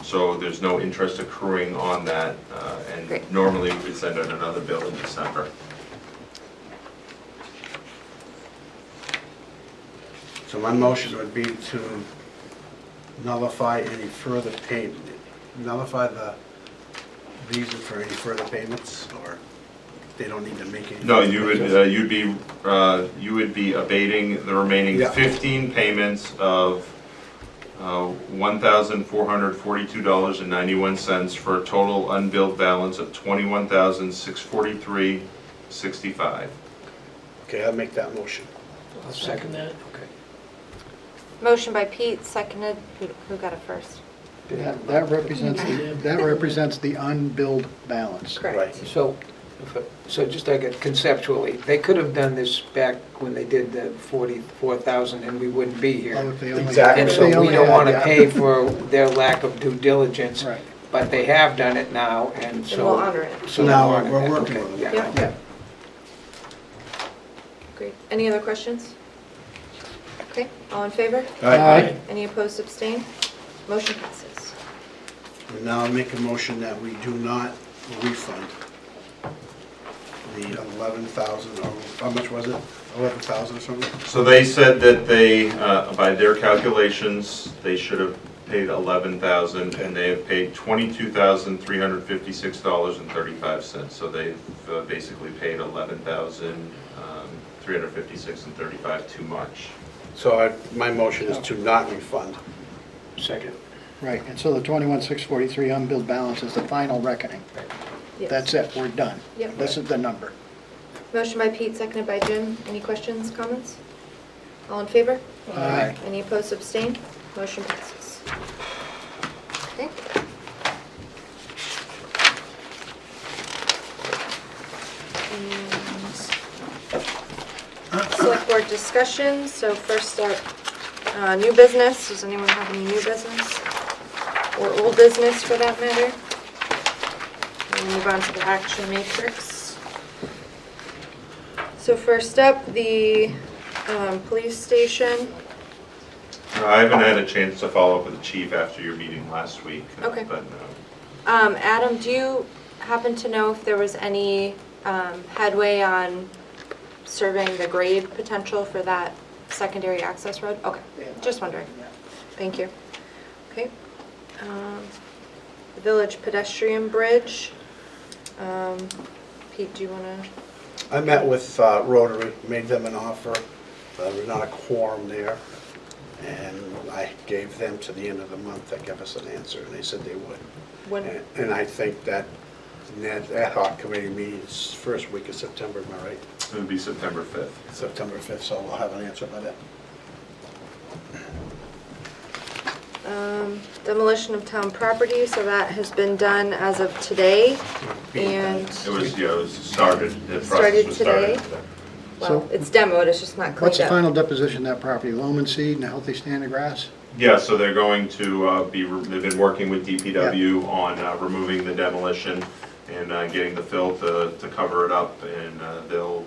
Speaker 6: so there's no interest accruing on that. And
Speaker 1: Great.
Speaker 6: normally we send out another bill in December.
Speaker 3: So my motion would be to nullify any further payment, nullify the reason for any further payments, or they don't need to make any?
Speaker 6: No, you would be abating the remaining
Speaker 3: Yeah.
Speaker 6: 15 payments of $1,442.91 for a total unbilled balance of $21,643.65.
Speaker 3: Okay, I'll make that motion.
Speaker 11: I'll
Speaker 2: Second that.
Speaker 11: Okay.
Speaker 1: Motion by Pete, seconded, who got it first?
Speaker 7: That represents the unbilled balance.
Speaker 1: Correct.
Speaker 11: So, so just like conceptually, they could have done this back when they did the 44,000 and we wouldn't be
Speaker 7: Oh,
Speaker 11: here.
Speaker 7: if they only-
Speaker 3: Exactly.
Speaker 11: And
Speaker 7: if
Speaker 11: so
Speaker 7: they
Speaker 11: we
Speaker 7: only
Speaker 11: don't
Speaker 7: had-
Speaker 11: want to
Speaker 7: yeah.
Speaker 11: pay for their lack of due diligence.
Speaker 7: Right.
Speaker 11: But they have done it now, and so.
Speaker 1: And we'll honor it.
Speaker 11: So
Speaker 3: Now
Speaker 11: we'll honor
Speaker 3: we're
Speaker 11: that.
Speaker 3: working
Speaker 11: Okay,
Speaker 3: with
Speaker 11: yeah.
Speaker 3: them.
Speaker 1: Yep. Great. Any other questions? Okay, all in favor?
Speaker 7: Aye.
Speaker 1: Any opposed, abstain? Motion passes.
Speaker 3: And now I'll make a motion that we do not refund the 11,000, or how much was it? 11,000 or something?
Speaker 6: So they said that they, by their calculations, they should have paid 11,000, and they have paid $22,356.35. So they've basically paid 11,356.35 too much.
Speaker 3: So my motion is to not refund.
Speaker 11: Second.
Speaker 7: Right, and so the 21,643 unbilled balance is the final reckoning.
Speaker 1: Yes.
Speaker 7: That's it, we're done.
Speaker 1: Yep.
Speaker 7: This is the number.
Speaker 1: Motion by Pete, seconded by Jim. Any questions, comments? All in favor?
Speaker 7: Aye.
Speaker 1: Any opposed, abstain? Motion passes. Okay. And select board discussion. So first up, new business. Does anyone have any new business? Or old business for that matter? We'll move on to the action matrix. So first up, the police station.
Speaker 6: I haven't had a chance to follow up with the chief after your meeting last week.
Speaker 1: Okay.
Speaker 6: But
Speaker 1: Adam, do you happen to know if there was any headway on surveying the grade potential for that secondary access road? Okay, just wondering. Thank you. Okay. The village pedestrian bridge. Pete, do you want to?
Speaker 3: I met with Rotary, made them an offer. There was not a quorum there. And I gave them to the end of the month to give us an answer, and they said they would.
Speaker 1: When,
Speaker 3: And I think that ad hoc committee meets first week of September, am I right?
Speaker 6: It would be September 5th.
Speaker 3: September 5th, so we'll have an answer by then.
Speaker 1: demolition of town property, so that has been done as of today, and,
Speaker 6: It was started, the process
Speaker 1: Started
Speaker 6: was
Speaker 1: today?
Speaker 6: started.
Speaker 1: well,
Speaker 7: So-
Speaker 1: it's demoed, it's just not
Speaker 7: What's
Speaker 1: cleaned
Speaker 7: the
Speaker 1: up.
Speaker 7: final deposition of that property? Loam and seed and a healthy stand of grass?
Speaker 6: Yeah, so they're going to they've been working with DPW on removing the demolition and getting the fill to cover it up, and they'll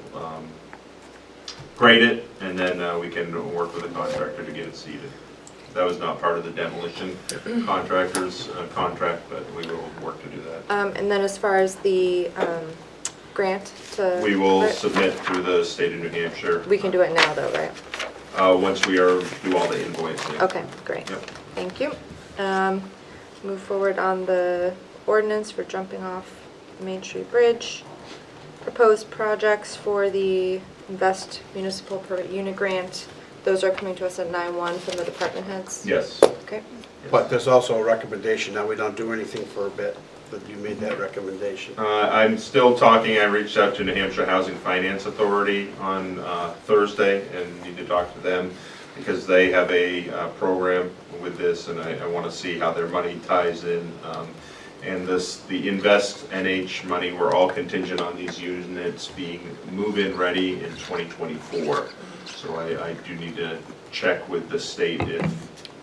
Speaker 6: grade it, and then we can work with the contractor to get it seeded. That was not part of the demolition contractor's contract, but we will work to do that.
Speaker 1: And then as far as the grant to...
Speaker 6: We will submit through the state of New Hampshire.
Speaker 1: We can do it now, though, right?
Speaker 6: Once we do all the invoicing.
Speaker 1: Okay, great.
Speaker 6: Yep.
Speaker 1: Thank you. Move forward on the ordinance for jumping off Main Street Bridge. Proposed projects for the Invest Municipal Per Unit Grant. Those are coming to us at 9/1 from the department heads?
Speaker 6: Yes.
Speaker 1: Okay.
Speaker 3: But there's also a recommendation, now we don't do anything for a bit, but you made that recommendation.
Speaker 6: I'm still talking, I reached out to New Hampshire Housing Finance Authority on Thursday and need to talk to them because they have a program with this, and I want to see how their money ties in. And the Invest NH money, we're all contingent on these units being move-in ready in 2024. So I do need to check with the state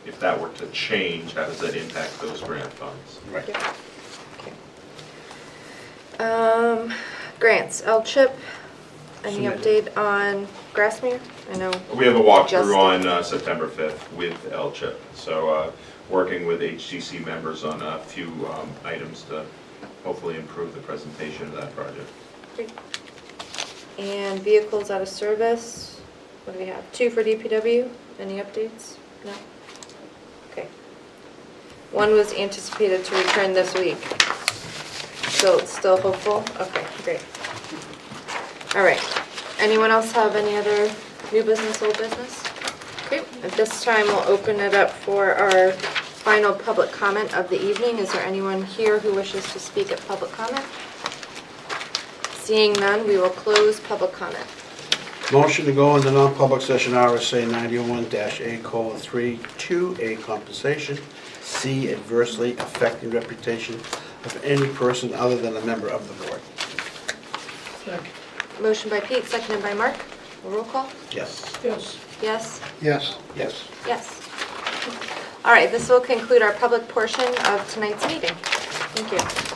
Speaker 6: if that were to change, how does that impact those grant funds?
Speaker 3: Right.
Speaker 1: Okay. Grants, LCHIP, any
Speaker 3: Submitted.
Speaker 1: update on Grassmere? I know,
Speaker 6: We have a walkthrough
Speaker 1: Justin.
Speaker 6: on September 5th with LCHIP, so working with HCC members on a few items to hopefully improve the presentation of that project.
Speaker 1: great. And vehicles out of service, what do we have? 2 for DPW, any updates? No? Okay. One was anticipated to return this week. So it's still hopeful? Okay, great. All right. Anyone else have any other new business, old business? Okay, at this time, we'll open it up for our final public comment of the evening. Is there anyone here who wishes to speak at public comment? Seeing none, we will close public comment.
Speaker 3: Motion to go into non-public session RSA 91-A:3, 2A compensation, C adversely affecting reputation of any person other than a member of the board.
Speaker 2: Second.
Speaker 1: Motion by Pete, seconded by Mark. Roll call?
Speaker 3: Yes.
Speaker 2: Yes.
Speaker 1: Yes?
Speaker 7: Yes.
Speaker 3: Yes.
Speaker 1: Yes. All right, this will conclude our public portion of tonight's meeting. Thank you.